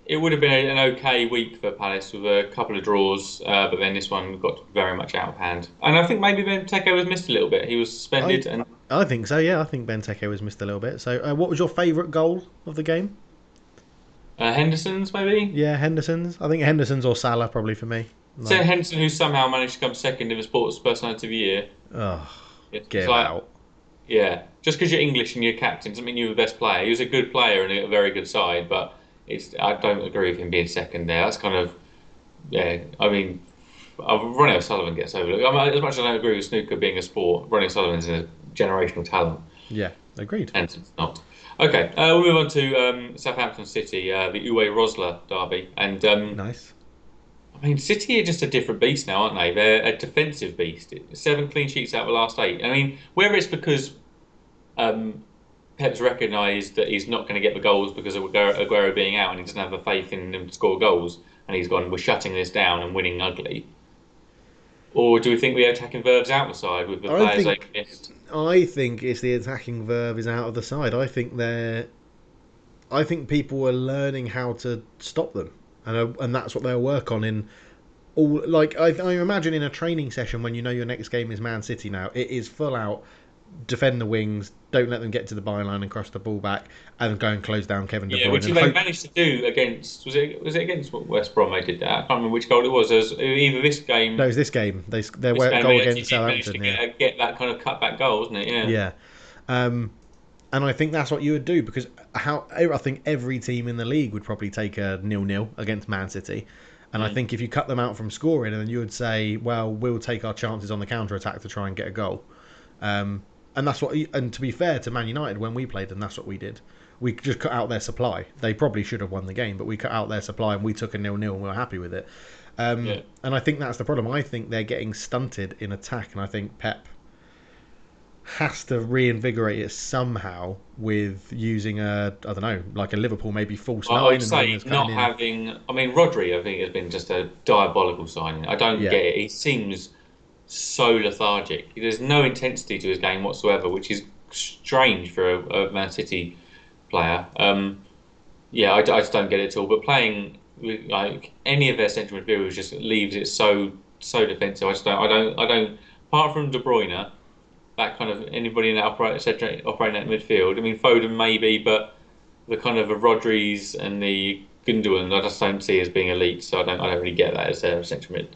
Speaker 2: it would have been an okay week for Palace with a couple of draws, but then this one got very much out of hand. And I think maybe Benteke was missed a little bit. He was suspended,
Speaker 1: I think so. Yeah, I think Benteke was missed a little bit. So, what was your favourite goal of the game?
Speaker 2: Henderson's maybe.
Speaker 1: Yeah, Henderson's. I think Henderson's or Salah probably for me.
Speaker 2: So
Speaker 1: Like,
Speaker 2: Henderson, who somehow managed to come second in the Sports Personality of the Year.
Speaker 1: oh,
Speaker 2: It's
Speaker 1: get
Speaker 2: like,
Speaker 1: out.
Speaker 2: yeah, just because you're English and you're captain doesn't mean you're the best player. He was a good player and a very good side, but I don't agree with him being second there. That's kind of yeah. I mean, Ronnie O'Sullivan gets overlooked. I mean, as much as I don't agree with snooker being a sport, Ronnie O'Sullivan's a generational talent.
Speaker 1: Yeah, agreed.
Speaker 2: Hence, it's not. Okay, we'll move on to Southampton City, the Uwe Rosler derby, and
Speaker 1: Nice.
Speaker 2: I mean, City are just a different beast now, aren't they? They're a defensive beast. 7 clean sheets out of the last 8. I mean, whether it's because Pep's recognised that he's not going to get the goals because of Aguero being out and he doesn't have the faith in them to score goals, and he's gone, we're shutting this down and winning ugly. Or do we think the attacking verb's out the side with the players they've missed?
Speaker 1: I think it's the attacking verve is out of the side. I think people are learning how to stop them, and that's what they'll work on in all. Like I imagine in a training session when you know your next game is Man City. Now it is full out defend the wings, don't let them get to the byline and cross the ball back, and go and close down Kevin De Bruyne.
Speaker 2: Yeah, which they managed to do against. Was it against West Brom? They did that. I can't remember which goal it was. It was either this game.
Speaker 1: No, it was this game. Their goal against Southampton.
Speaker 2: Yeah, get that kind of cutback goal, wasn't it? Yeah.
Speaker 1: Yeah. And I think that's what you would do because I think every team in the league would probably take a 0-0 against Man City. And I think if you cut them out from scoring, then you would say, well, we'll take our chances on the counter attack to try and get a goal. And that's what. And to be fair to Man United, when we played them, that's what we did. We just cut out their supply. They probably should have won the game, but we cut out their supply and we took a 0-0 and we were happy with it. And I think that's the problem. I think they're getting stunted in attack, and I think Pep has to reinvigorate it somehow with using like a Liverpool maybe false nine.
Speaker 2: I would say not having. I mean, Rodri, I think has been just a diabolical signing. I don't get it. He seems so lethargic. There's no intensity to his game whatsoever, which is strange for a Man City player. I just don't get it at all. But playing with, like any of their central midfielders just leaves it so defensive. I don't. Apart from De Bruyne, that kind of anybody in that operating that midfield. I mean, Foden maybe, but the kind of the Rodris and the Gundogan, I just don't see as being elite. So I don't really get that as their central mid.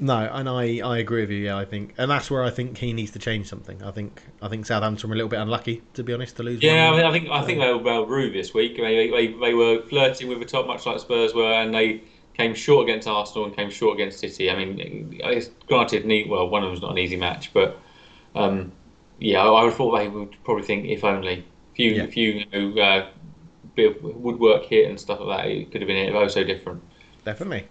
Speaker 1: No, and I agree with you. Yeah, I think, and that's where I think he needs to change something. I think Southampton were a little bit unlucky, to be honest, to lose.
Speaker 2: Yeah, I think they were well rue this week. They were flirting with the top, much like Spurs were, and they came short against Arsenal and came short against City. I mean, granted, one of them's not an easy match, but I would have thought they would probably think if only a few bit of woodwork hit and stuff like that, it could have been so different.
Speaker 1: Definitely.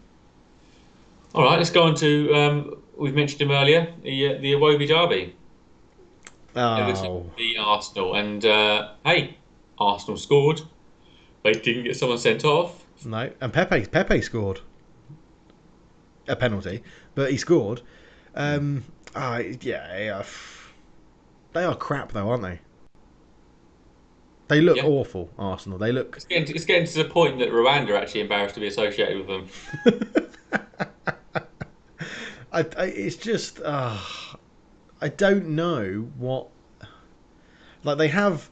Speaker 2: All right, let's go on to we've mentioned him earlier, the Iwobi derby. Everton beat Arsenal, and hey, Arsenal scored. They didn't get someone sent off.
Speaker 1: No, and Pepe scored a penalty, but he scored. They are crap though, aren't they? They look awful, Arsenal. They look.
Speaker 2: It's getting to the point that Rwanda are actually embarrassed to be associated with them.
Speaker 1: It's just I don't know what. Like they have,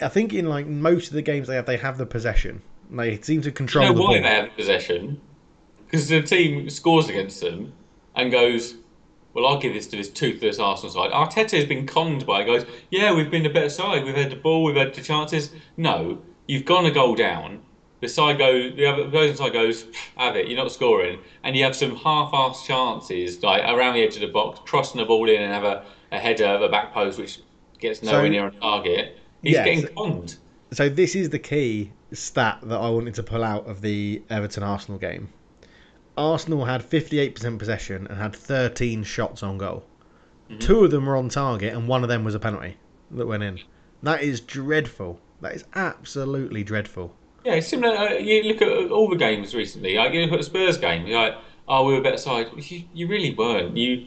Speaker 1: I think in like most of the games they have the possession. They seem to control.
Speaker 2: You know why they have possession? Because the team scores against them and goes, well, I'll give this to this toothless Arsenal side. Arteta has been conned by it. Goes, yeah, we've been the better side. We've had the ball. We've had the chances. No, you've gone a goal down. The opposing side goes, have it. You're not scoring, and you have some half-assed chances like around the edge of the box, crossing the ball in, and have a header of a back post which gets nowhere near on target. He's getting conned.
Speaker 1: So this is the key stat that I wanted to pull out of the Everton-Arsenal game. Arsenal had 58% possession and had 13 shots on goal. Mm-hmm. 2 of them were on target and 1 of them was a penalty that went in. That is dreadful. That is absolutely dreadful.
Speaker 2: Yeah, it's similar. You look at all the games recently. Like you look at the Spurs game. You're like, oh, we were a better side. You really weren't. You're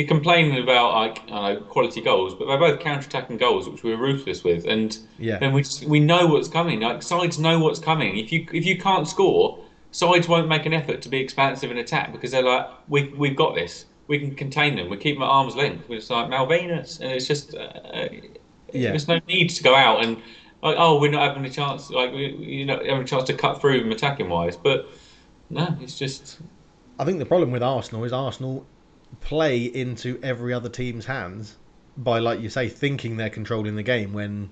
Speaker 2: complaining about quality goals, but they're both counter-attacking goals, which we were ruthless with. And then we know what's coming. Like sides know what's coming. If you can't score, sides won't make an effort to be expansive and attack because they're like, we've got this. we can contain them. We keep them at arm's length. We're just like Malvinas, and it's just
Speaker 1: Yeah.
Speaker 2: there's no need to go out and like, oh, we're not having a chance. Like you're not having a chance to cut through them attacking wise. But no, it's just
Speaker 1: I think the problem with Arsenal is Arsenal play into every other team's hands by, like you say, thinking they're controlling the game when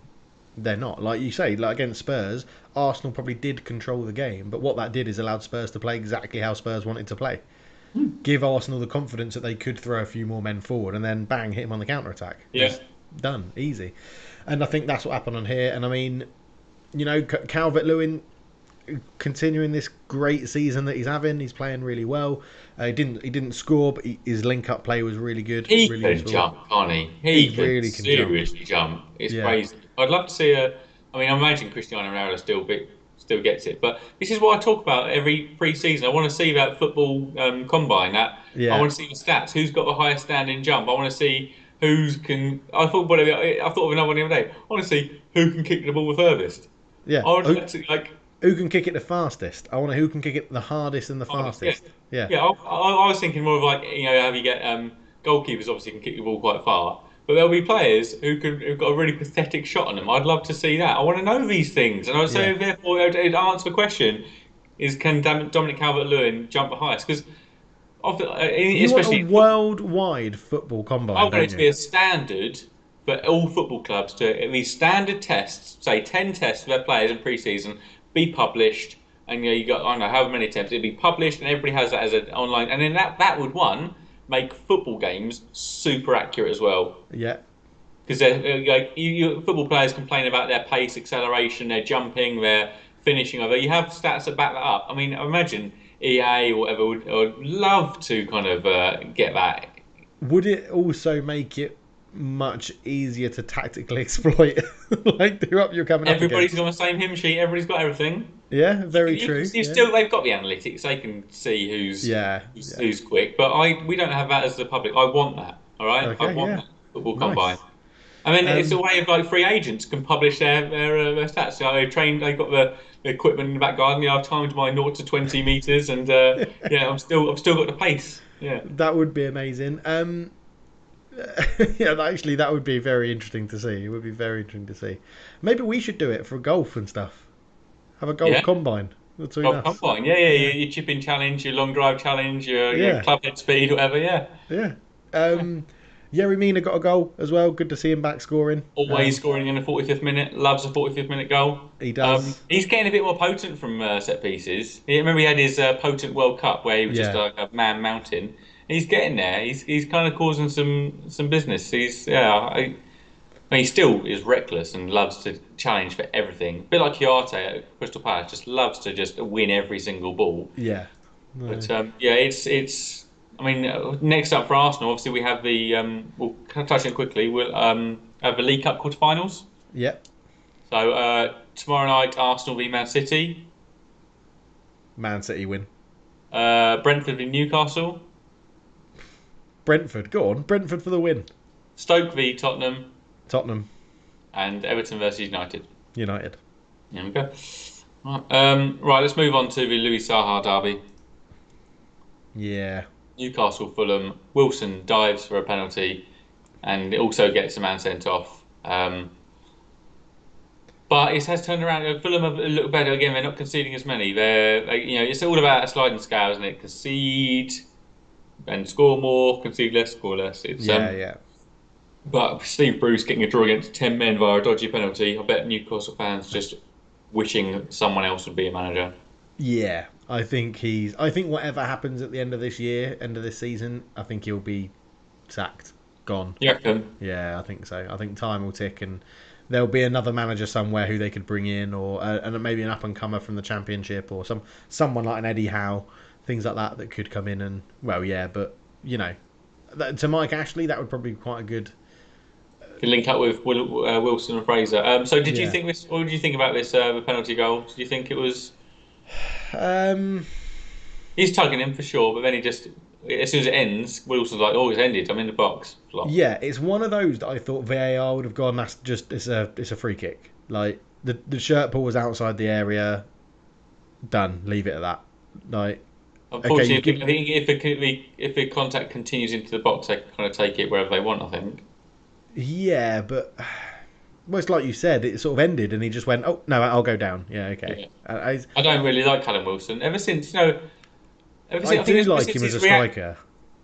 Speaker 1: they're not. Like you say, like against Spurs, Arsenal probably did control the game, but what that did is allowed Spurs to play exactly how Spurs wanted to play. Give Arsenal the confidence that they could throw a few more men forward and then bang, hit him on the counter attack.
Speaker 2: yeah.
Speaker 1: Done, easy. And I think that's what happened on here. And I mean, Calvert-Lewin continuing this great season that he's having. He's playing really well. He didn't score, but his link-up play was really good.
Speaker 2: He
Speaker 1: really
Speaker 2: can
Speaker 1: useful.
Speaker 2: jump, can't he? He can
Speaker 1: really can
Speaker 2: seriously jump. It's
Speaker 1: Yeah.
Speaker 2: crazy. I'd love to see a. I mean, I imagine Cristiano Ronaldo still gets it, but this is what I talk about every pre-season. I want to see that football combine. That
Speaker 1: Yeah.
Speaker 2: I want to see the stats. Who's got the highest standing jump? I want to see who's can. I thought of another one the other day. I want to see who can kick the ball the furthest.
Speaker 1: Yeah.
Speaker 2: I would like to like.
Speaker 1: Who can kick it the fastest? I want to who can kick it the hardest and the fastest. Yeah.
Speaker 2: Yeah, I was thinking more of like how you get goalkeepers obviously can kick the ball quite far, but there'll be players who've got a really pathetic shot on them. I'd love to see that. I want to know these things, and I would say
Speaker 1: Yeah.
Speaker 2: therefore it answer the question is can Dominic Calvert-Lewin jump the highest? Because
Speaker 1: You want
Speaker 2: especially
Speaker 1: a worldwide football
Speaker 2: I
Speaker 1: combine,
Speaker 2: want it
Speaker 1: don't
Speaker 2: to
Speaker 1: you?
Speaker 2: be a standard for all football clubs to at least standard tests, say 10 tests for their players in pre-season, be published, and you got I don't know however many attempts it'd be published, and everybody has that as an online, and then that would one make football games super accurate as well.
Speaker 1: Yeah.
Speaker 2: Because like football players complain about their pace, acceleration, their jumping, their finishing. Although you have stats that back that up. I mean, imagine EA or whatever would love to kind of get that.
Speaker 1: Would it also make it much easier to tactically exploit, like who up you're coming up
Speaker 2: Everybody's
Speaker 1: against?
Speaker 2: got the same him sheet. Everybody's got everything.
Speaker 1: Yeah, very
Speaker 2: You,
Speaker 1: true.
Speaker 2: you
Speaker 1: Yeah.
Speaker 2: still, they've got the analytics. They can see who's
Speaker 1: Yeah.
Speaker 2: who's quick. But we don't have that as the public. I want that. All right, I
Speaker 1: Okay.
Speaker 2: want
Speaker 1: Yeah.
Speaker 2: that football
Speaker 1: Nice.
Speaker 2: combine. I mean, it's a
Speaker 1: Um,
Speaker 2: way of like free agents can publish their stats. So they trained, they got the equipment in the back garden. Yeah, I've timed my 0 to 20 meters, and yeah, I've still got the pace. Yeah,
Speaker 1: that would be amazing. Yeah, actually, that would be very interesting to see. It would be very interesting to see. Maybe we should do it for golf and stuff. Have a golf
Speaker 2: yeah.
Speaker 1: combine between
Speaker 2: Oh,
Speaker 1: us.
Speaker 2: combine. Yeah, your chip-in challenge, your long drive challenge, your
Speaker 1: Yeah,
Speaker 2: club head speed, whatever. Yeah.
Speaker 1: yeah. Yerry Mina got a goal as well. Good to see him back scoring.
Speaker 2: Always scoring in the 45th minute. Loves a 45th minute goal.
Speaker 1: He does.
Speaker 2: He's getting a bit more potent from set pieces. Remember he had his potent World Cup where he was just
Speaker 1: Yeah.
Speaker 2: like a man mountain. He's getting there. He's kind of causing some business. I mean, he still is reckless and loves to challenge for everything. A bit like Chiarte at Crystal Palace, just loves to just win every single ball.
Speaker 1: Yeah. No.
Speaker 2: But yeah, it's. I mean, next up for Arsenal, obviously we have the. We'll touch on it quickly. We'll have the League Cup quarterfinals.
Speaker 1: Yep.
Speaker 2: So tomorrow night, Arsenal v Man City,
Speaker 1: Man City win.
Speaker 2: Brentford v Newcastle,
Speaker 1: Brentford, go on. Brentford for the win.
Speaker 2: Stoke v Tottenham,
Speaker 1: Tottenham
Speaker 2: and Everton versus United.
Speaker 1: United.
Speaker 2: There we go. Right, right, let's move on to the Louis Saha derby.
Speaker 1: Yeah.
Speaker 2: Newcastle Fulham. Wilson dives for a penalty, and it also gets a man sent off. But it has turned around. Fulham have a little better again. They're not conceding as many. It's all about a sliding scale, isn't it? Concede and score more, concede less, score less. It's
Speaker 1: Yeah.
Speaker 2: But Steve Bruce getting a draw against 10 men via a dodgy penalty. I bet Newcastle fans just wishing someone else would be a manager.
Speaker 1: Yeah. I think whatever happens at the end of this year, end of this season, I think he'll be sacked, gone.
Speaker 2: You reckon?
Speaker 1: Yeah, I think so. I think time will tick, and there'll be another manager somewhere who they could bring in, or and maybe an up and comer from the Championship, or someone like an Eddie Howe, things like that could come in and but to Mike Ashley, that would probably be quite a good.
Speaker 2: Can link up with Wilson and Fraser. So did you
Speaker 1: Yeah.
Speaker 2: think this? What did you think about this? The penalty goal? Did you think it was? He's tugging him for sure, but then he just, as soon as it ends, Wilson's like, "Oh, it's ended. I'm in the box." Flop.
Speaker 1: Yeah, it's one of those that I thought VAR would have gone. That's just it's a free kick. Like the shirt pull was outside the area. Done. Leave it at that. Like Okay,
Speaker 2: Unfortunately, I think if the contact continues into the box, they can kind of take it wherever they want. I think.
Speaker 1: yeah, but well, it's like you said, it sort of ended, and he just went, "Oh no, I'll go down." Yeah, okay.
Speaker 2: Yeah.
Speaker 1: I
Speaker 2: I don't really like Callum Wilson. Ever since
Speaker 1: I
Speaker 2: I think
Speaker 1: do
Speaker 2: ever
Speaker 1: like
Speaker 2: since
Speaker 1: him as a striker.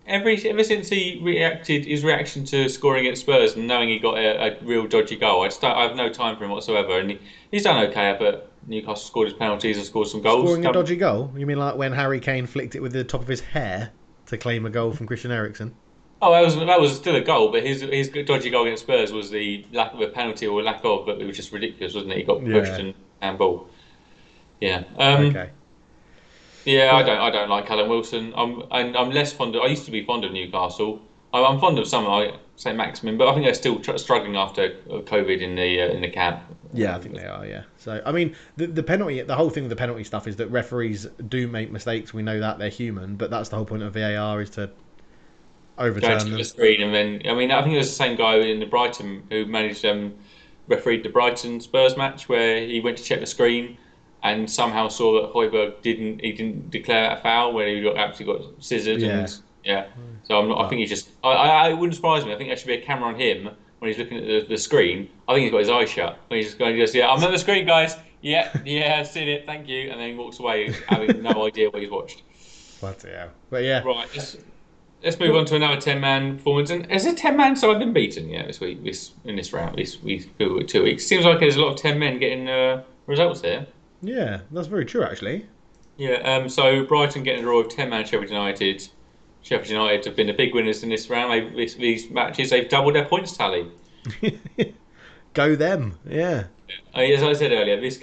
Speaker 2: ever since he reacted his reaction to scoring at Spurs and knowing he got a real dodgy goal, I have no time for him whatsoever. And he's done okay, but Newcastle scored his penalties and scored some goals.
Speaker 1: Scoring a dodgy goal? You mean like when Harry Kane flicked it with the top of his hair to claim a goal from Christian Eriksen?
Speaker 2: Oh, that was still a goal, but his dodgy goal against Spurs was the lack of a penalty or lack of, but it was just ridiculous, wasn't it? He got pushed
Speaker 1: Yeah.
Speaker 2: and handball. Yeah.
Speaker 1: Okay.
Speaker 2: Yeah,
Speaker 1: But
Speaker 2: I don't like Callum Wilson. I'm less fond of. I used to be fond of Newcastle. I'm fond of some like St Maximin, but I think they're still struggling after COVID in the camp.
Speaker 1: yeah, I think they are. Yeah. So I mean, the penalty, the whole thing with the penalty stuff is that referees do make mistakes. We know that they're human, but that's the whole point of VAR is to
Speaker 2: Going
Speaker 1: overturn
Speaker 2: to the
Speaker 1: them.
Speaker 2: screen and then I think it was the same guy in the Brighton who managed refereed the Brighton Spurs match where he went to check the screen and somehow saw that Højbjerg didn't declare that foul where he absolutely got scissored
Speaker 1: Yeah.
Speaker 2: and yeah. So I'm not. I
Speaker 1: Well,
Speaker 2: think he just. I it wouldn't surprise me. I think there should be a camera on him when he's looking at the screen. I think he's got his eyes shut. When he's just going, just yeah, I'm at the screen, guys. Yeah, yeah, I've seen it. Thank you. And then he walks away having no idea what he's watched.
Speaker 1: bloody hell. But yeah.
Speaker 2: Right. Let's move on to another 10-man performance. And has a 10-man side been beaten yet this week? In this round, this week, 2 weeks. Seems like there's a lot of 10 men getting results here.
Speaker 1: Yeah, that's very true actually.
Speaker 2: Yeah. So Brighton getting a draw of 10-man Sheffield United. Sheffield United have been the big winners in this round. These matches, they've doubled their points tally.
Speaker 1: Go them. Yeah.
Speaker 2: As I said earlier, this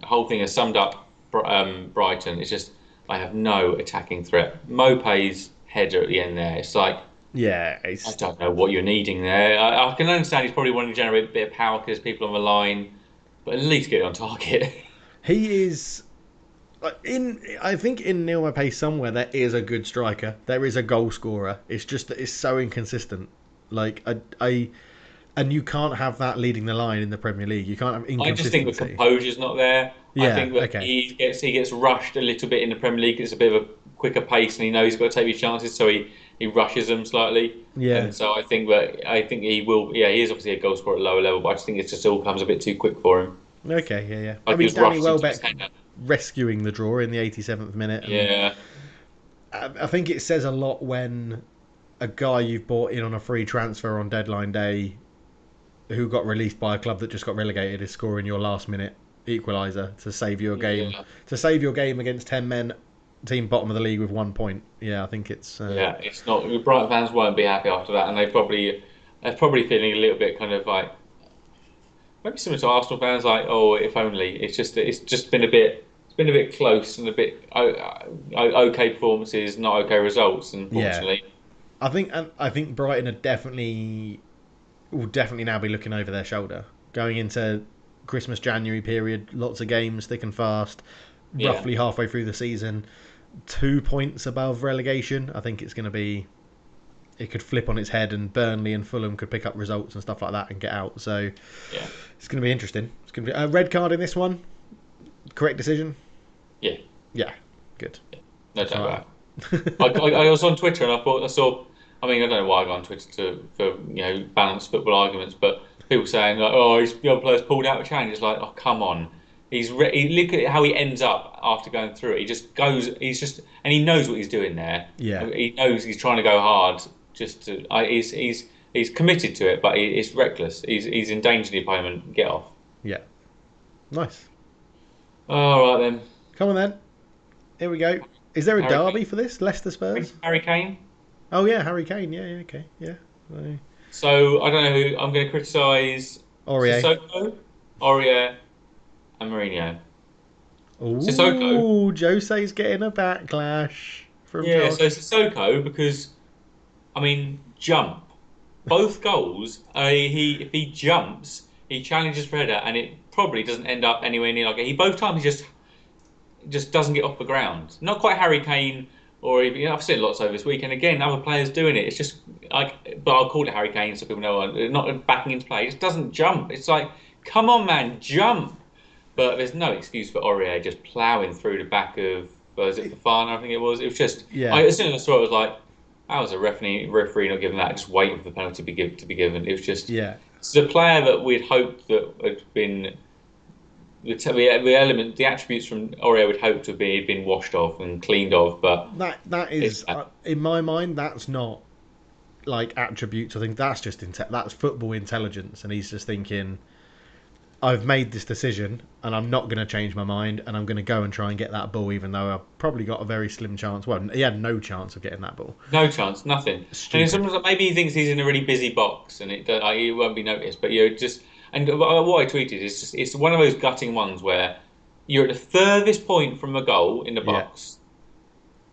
Speaker 2: whole thing has summed up Brighton. It's just I have no attacking threat. Mopé's header at the end there. It's like
Speaker 1: Yeah.
Speaker 2: I don't know what you're needing there. I can understand he's probably wanting to generate a bit of power because people on the line, but at least get it on target.
Speaker 1: He is. I think in Neil Maupay somewhere there is a good striker. There is a goal scorer. It's just that it's so inconsistent. Like and you can't have that leading the line in the Premier League. You can't have
Speaker 2: I just think the
Speaker 1: inconsistency.
Speaker 2: composure's not there. I
Speaker 1: Yeah.
Speaker 2: think that
Speaker 1: Okay.
Speaker 2: he gets rushed a little bit in the Premier League. It's a bit of a quicker pace, and he knows he's got to take his chances, so he rushes them slightly.
Speaker 1: Yeah.
Speaker 2: And so I think he will. Yeah, he is obviously a goal scorer at lower level, but I just think it just all comes a bit too quick for him.
Speaker 1: Okay. Yeah. Yeah. I
Speaker 2: Like
Speaker 1: mean,
Speaker 2: he's
Speaker 1: Danny
Speaker 2: rushed into his
Speaker 1: Welbeck
Speaker 2: header.
Speaker 1: rescuing the draw in the 87th minute. And
Speaker 2: Yeah,
Speaker 1: I think it says a lot when a guy you've bought in on a free transfer on deadline day, who got released by a club that just got relegated, is scoring your last minute equaliser to save your game.
Speaker 2: yeah,
Speaker 1: To save your game against 10 men, team bottom of the league with 1 point. Yeah, I think it's.
Speaker 2: yeah. It's not. Brighton fans won't be happy after that, and they're probably feeling a little bit kind of like maybe similar to Arsenal fans, like oh, if only. It's just been a bit. It's been a bit close and a bit okay performances, not okay results, unfortunately.
Speaker 1: I think Brighton will definitely now be looking over their shoulder going into Christmas January period. Lots of games, thick and fast.
Speaker 2: Yeah.
Speaker 1: Roughly halfway through the season, 2 points above relegation. I think it's going to be. It could flip on its head, and Burnley and Fulham could pick up results and stuff like that and get out. So
Speaker 2: Yeah,
Speaker 1: it's going to be interesting. It's going to be a red card in this one. Correct decision.
Speaker 2: yeah,
Speaker 1: Yeah, good.
Speaker 2: no doubt
Speaker 1: Alright.
Speaker 2: about it. I was on Twitter and I saw. I mean, I don't know why I go on Twitter for balanced football arguments, but people saying like, "Oh, his young players pulled out of challenge." It's like, "Oh, come on." Look at how he ends up after going through it. He just goes. And he knows what he's doing there.
Speaker 1: Yeah.
Speaker 2: He knows he's trying to go hard. He's committed to it, but it's reckless. He's endangered the opponent. Get off.
Speaker 1: Yeah. Nice.
Speaker 2: All right then.
Speaker 1: Come on then. Here we go. Is there a
Speaker 2: Harry
Speaker 1: derby
Speaker 2: Kane.
Speaker 1: for this? Leicester Spurs?
Speaker 2: Harry Kane.
Speaker 1: Oh yeah, Harry Kane. Yeah, okay. Yeah.
Speaker 2: So I don't know who I'm going to criticise.
Speaker 1: Aurier.
Speaker 2: Sissoko, Aurier, and Mourinho.
Speaker 1: Ooh,
Speaker 2: Sissoko.
Speaker 1: Jose's getting a backlash from
Speaker 2: Yeah,
Speaker 1: Josh.
Speaker 2: so Sissoko because I mean jump. Both goals. If he jumps, he challenges for header, and it probably doesn't end up anywhere near like it. Both times he just doesn't get off the ground. Not quite Harry Kane. Or even, I've seen lots over this week, and again, other players doing it. It's just like, but I'll call it Harry Kane so people know I'm not backing into play. It just doesn't jump. It's like, come on, man, jump! But there's no excuse for Aurier just ploughing through the back of Was it Fafana? I think it was. It was just.
Speaker 1: Yeah.
Speaker 2: As soon as I saw it, I was like, "How was a referee not giving that? Just waiting for the penalty to be given." It was just.
Speaker 1: Yeah.
Speaker 2: It's a player that we'd hoped that had been the attributes from Oreo would hope to be been washed off and cleaned off, but
Speaker 1: that is in my mind that's not like attributes. I think that's just that's football intelligence, and he's just thinking, I've made this decision and I'm not going to change my mind, and I'm going to go and try and get that ball, even though I've probably got a very slim chance. Well, he had no chance of getting that ball.
Speaker 2: No chance, nothing. Stupid. And sometimes maybe he thinks he's in a really busy box and it won't be noticed. But just. And what I tweeted is it's one of those gutting ones where you're at the furthest point from the goal in the box.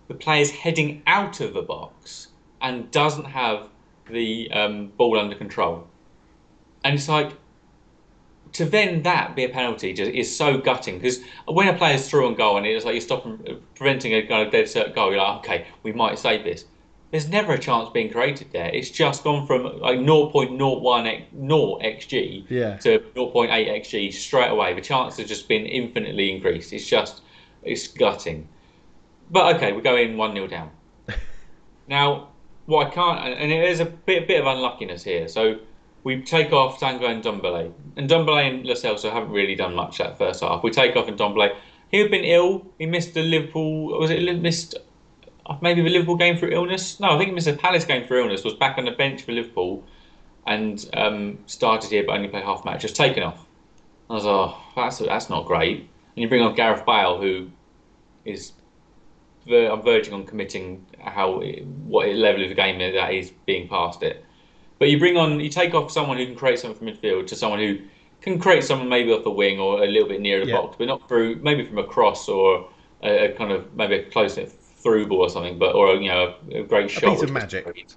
Speaker 2: The player's heading out of the box and doesn't have the ball under control. And it's like, to then that be a penalty is so gutting, because when a player's through on goal and it's like you're stopping, preventing a kind of dead cert goal, you're like, okay, we might save this. There's never a chance being created there. It's just gone from like 0.01 xg to 0.8 xg straight away. The chance has just been infinitely increased. It's gutting. But okay, we're going 1-0 down. Now, what I can't, and there's a bit of unluckiness here. So we take off Tango and Ndombele. And Ndombele and Lo Celso haven't really done much that first half. We take off Ndombele. He had been ill. He missed the Liverpool. Maybe the Liverpool game through illness? No, I think he missed the Palace game through illness, was back on the bench for Liverpool and started here but only played half match, just taken off. I was like, that's not great. And you bring on Gareth Bale, who is I'm verging on committing what level of the game that is being past it. But you take off someone who can create something from midfield to someone who can create something maybe off the wing or a little bit near the box, but not through, maybe from a cross or a kind of maybe a close through ball or something, but a great shot.
Speaker 1: A piece of magic.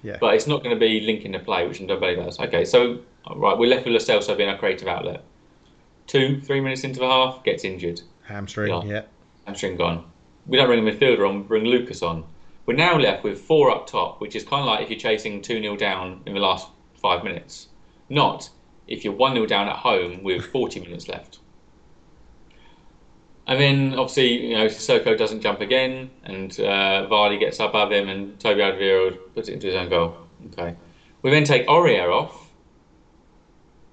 Speaker 1: Yeah.
Speaker 2: But it's not going to be linking the play, which nobody does. Okay, so right, we're left with Lo Celso being our creative outlet. 2-3 minutes into the half, gets injured.
Speaker 1: Hamstring,
Speaker 2: Hamstring gone. We don't bring a midfielder on, we bring Lucas on. We're now left with 4 up top, which is kind of like if you're chasing 2-0 down in the last 5 minutes. Not if you're 1-0 down at home with 40 minutes left. And then, obviously, Sissoko doesn't jump again, and Vardy gets up above him, and Toby Alderweireld puts it into his own goal. Okay. We then take Aurier off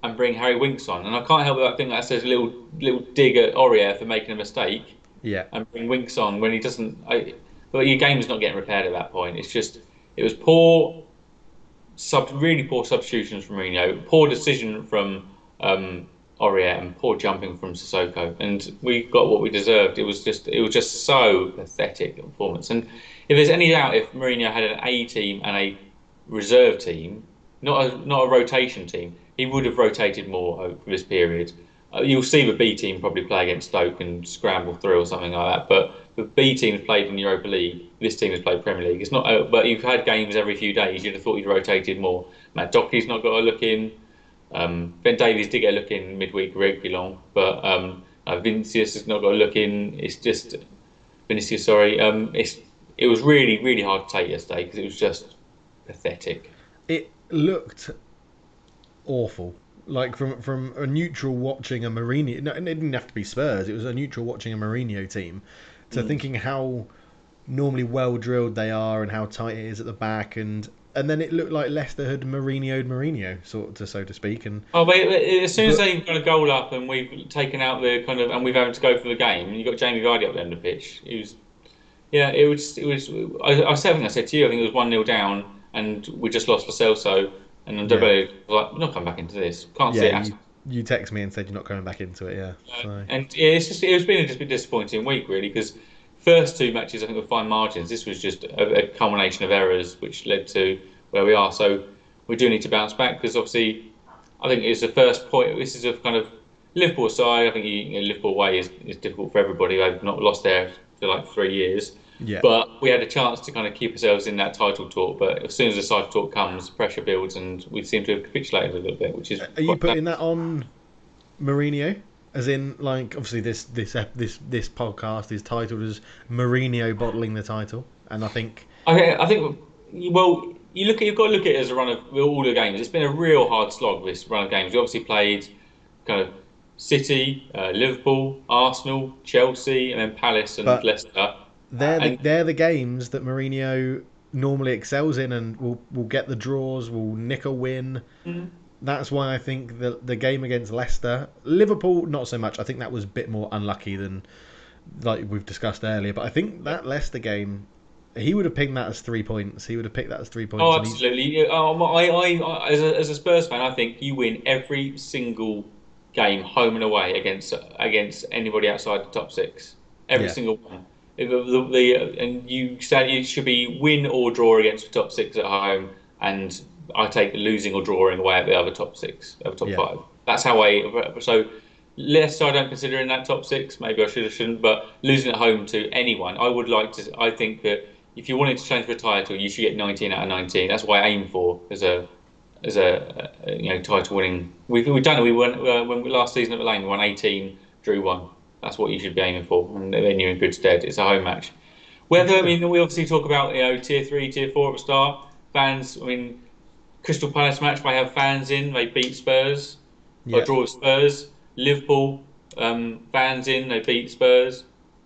Speaker 2: and bring Harry Winks on. And I can't help but think that says a little dig at Aurier for making a mistake.
Speaker 1: Yeah.
Speaker 2: And bring Winks on when he doesn't... But your game's not getting repaired at that point. It's just... It was poor... really poor substitutions from Mourinho. Poor decision from... Aurier, and poor jumping from Sissoko, and we got what we deserved. It was just so pathetic performance. And if there's any doubt, if Mourinho had an A team and a reserve team, not a rotation team, he would have rotated more over this period. You'll see the B team probably play against Stoke and scramble through or something like that. But the B team has played in the Europa League. This team has played Premier League. It's not, but you've had games every few days. You'd have thought he'd rotated more. Matt Doherty's not got a look in. Ben Davies did get a look in midweek, Reguilon, but Vinicius has not got a look in. It's just Vinicius. Sorry, it was really, really hard to take yesterday because it was just pathetic.
Speaker 1: It looked awful. Like from a neutral watching a Mourinho. No, it didn't have to be Spurs. It was a neutral watching a Mourinho team. So thinking how normally well drilled they are and how tight it is at the back, and then it looked like Leicester had Mourinho, so to speak. And
Speaker 2: but as soon as they've got a goal up and we've taken out and we've had to go for the game, and you've got Jamie Vardy up there on the pitch. I think I said to you, I think it was 1-0 down, and we just lost for Celso, and then was like, we're not coming back into this. Can't see it.
Speaker 1: You text me and said you're not coming back into it,
Speaker 2: And it's been a disappointing week really, because first 2 matches I think were fine margins. This was just a culmination of errors which led to where we are. So we do need to bounce back, because obviously I think it's the first point. This is a kind of Liverpool side. I think Liverpool away is difficult for everybody. They've not lost there for like 3 years.
Speaker 1: Yeah.
Speaker 2: But we had a chance to kind of keep ourselves in that title talk. But as soon as the title talk comes, pressure builds, and we seem to have capitulated a little bit, which is.
Speaker 1: Are you putting that on Mourinho? As in, like, obviously this podcast is titled as Mourinho bottling the title, and I think.
Speaker 2: Well, you've got to look at it as a run of all the games. It's been a real hard slog, this run of games. We obviously played kind of City, Liverpool, Arsenal, Chelsea, and then Palace and Leicester. And
Speaker 1: they're the games that Mourinho normally excels in, and will get the draws, will nick a win. That's why I think the game against Leicester, Liverpool, not so much. I think that was a bit more unlucky than like we've discussed earlier. But I think that Leicester game, he would have picked that as 3 points. He would have picked that as 3 points.
Speaker 2: oh, absolutely. As a Spurs fan, I think you win every single game, home and away, against anybody outside the top six. Every
Speaker 1: Yeah.
Speaker 2: single one. And you said it should be win or draw against the top six at home, and I take losing or drawing away at the other top six, other top
Speaker 1: Yeah.
Speaker 2: five. That's how so. Leicester, I don't consider in that top six. Maybe I should or shouldn't, but losing at home to anyone, I would like to. I think that if you wanted to challenge for a title, you should get 19 out of 19. That's what I aim for as a title winning. We've done it. We won when we last season at the Lane. We won 18, drew 1. That's what you should be aiming for, and then you're in good stead. It's a home match. Whether we obviously talk about tier 3, tier 4 at the start. Fans. Crystal Palace match. They have fans in. They beat Spurs.
Speaker 1: Yeah.
Speaker 2: Or draw with Spurs. Liverpool fans in. They beat Spurs.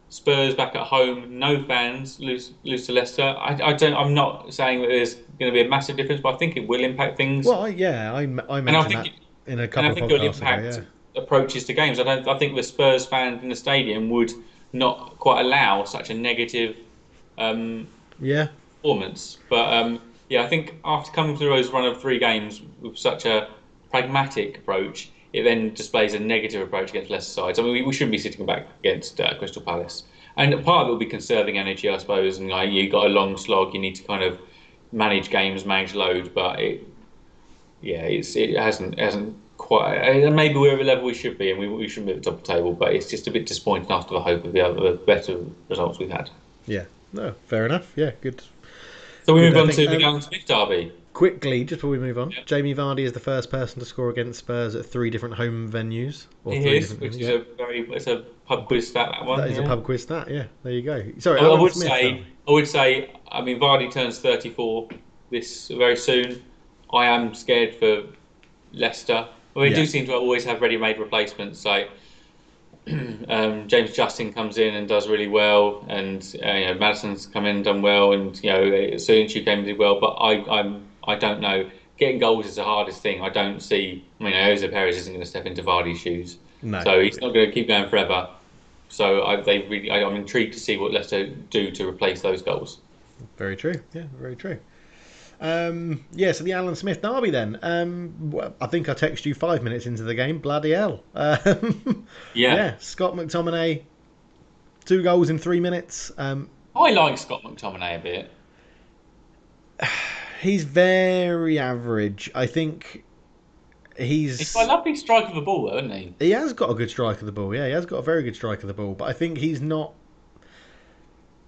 Speaker 2: Spurs back at home, no fans, lose to Leicester. I'm not saying that there's going to be a massive difference, but I think it will impact things.
Speaker 1: Well, I mentioned that in a couple of podcasts
Speaker 2: it will impact approaches to games. I think the Spurs fans in the stadium would not quite allow such a negative performance. But I think after coming through those run of 3 games with such a pragmatic approach, it then displays a negative approach against Leicester sides. We shouldn't be sitting back against Crystal Palace. And part of it will be conserving energy, I suppose. And you've got a long slog, you need to kind of manage games, manage load. But it hasn't quite. Maybe we're at the level we should be, and we shouldn't be at the top of the table. But it's just a bit disappointing after the hope of the other better results we've had.
Speaker 1: Yeah, no, fair enough. Yeah, good.
Speaker 2: So we move on to the Alan Smith derby.
Speaker 1: Quickly, just before we move on, Jamie Vardy is the first person to score against Spurs at 3 different home venues.
Speaker 2: It's a pub quiz stat, that one.
Speaker 1: That is a pub quiz stat, yeah. There you go. Sorry,
Speaker 2: I would say, Vardy turns 34 this very soon. I am scared for Leicester. They do seem to always have ready-made replacements. Like James Justin comes in and does really well, and Maddison's come in and done well, and Soyuncu came and did well. But I don't know. Getting goals is the hardest thing. I don't see. Jose Perez isn't going to step into Vardy's shoes, so he's not going to keep going forever. So I'm intrigued to see what Leicester do to replace those goals. Very true.
Speaker 1: Yeah, very true. So the Alan Smith derby then. I think I texted you 5 minutes into the game. Bloody hell. Scott McTominay, 2 goals in 3 minutes.
Speaker 2: I like Scott McTominay a bit.
Speaker 1: He's very average. I think he's
Speaker 2: got a lovely strike of the ball, though, hasn't he?
Speaker 1: He has got a good strike of the ball. Yeah, he has got a very good strike of the ball. But I think he's not.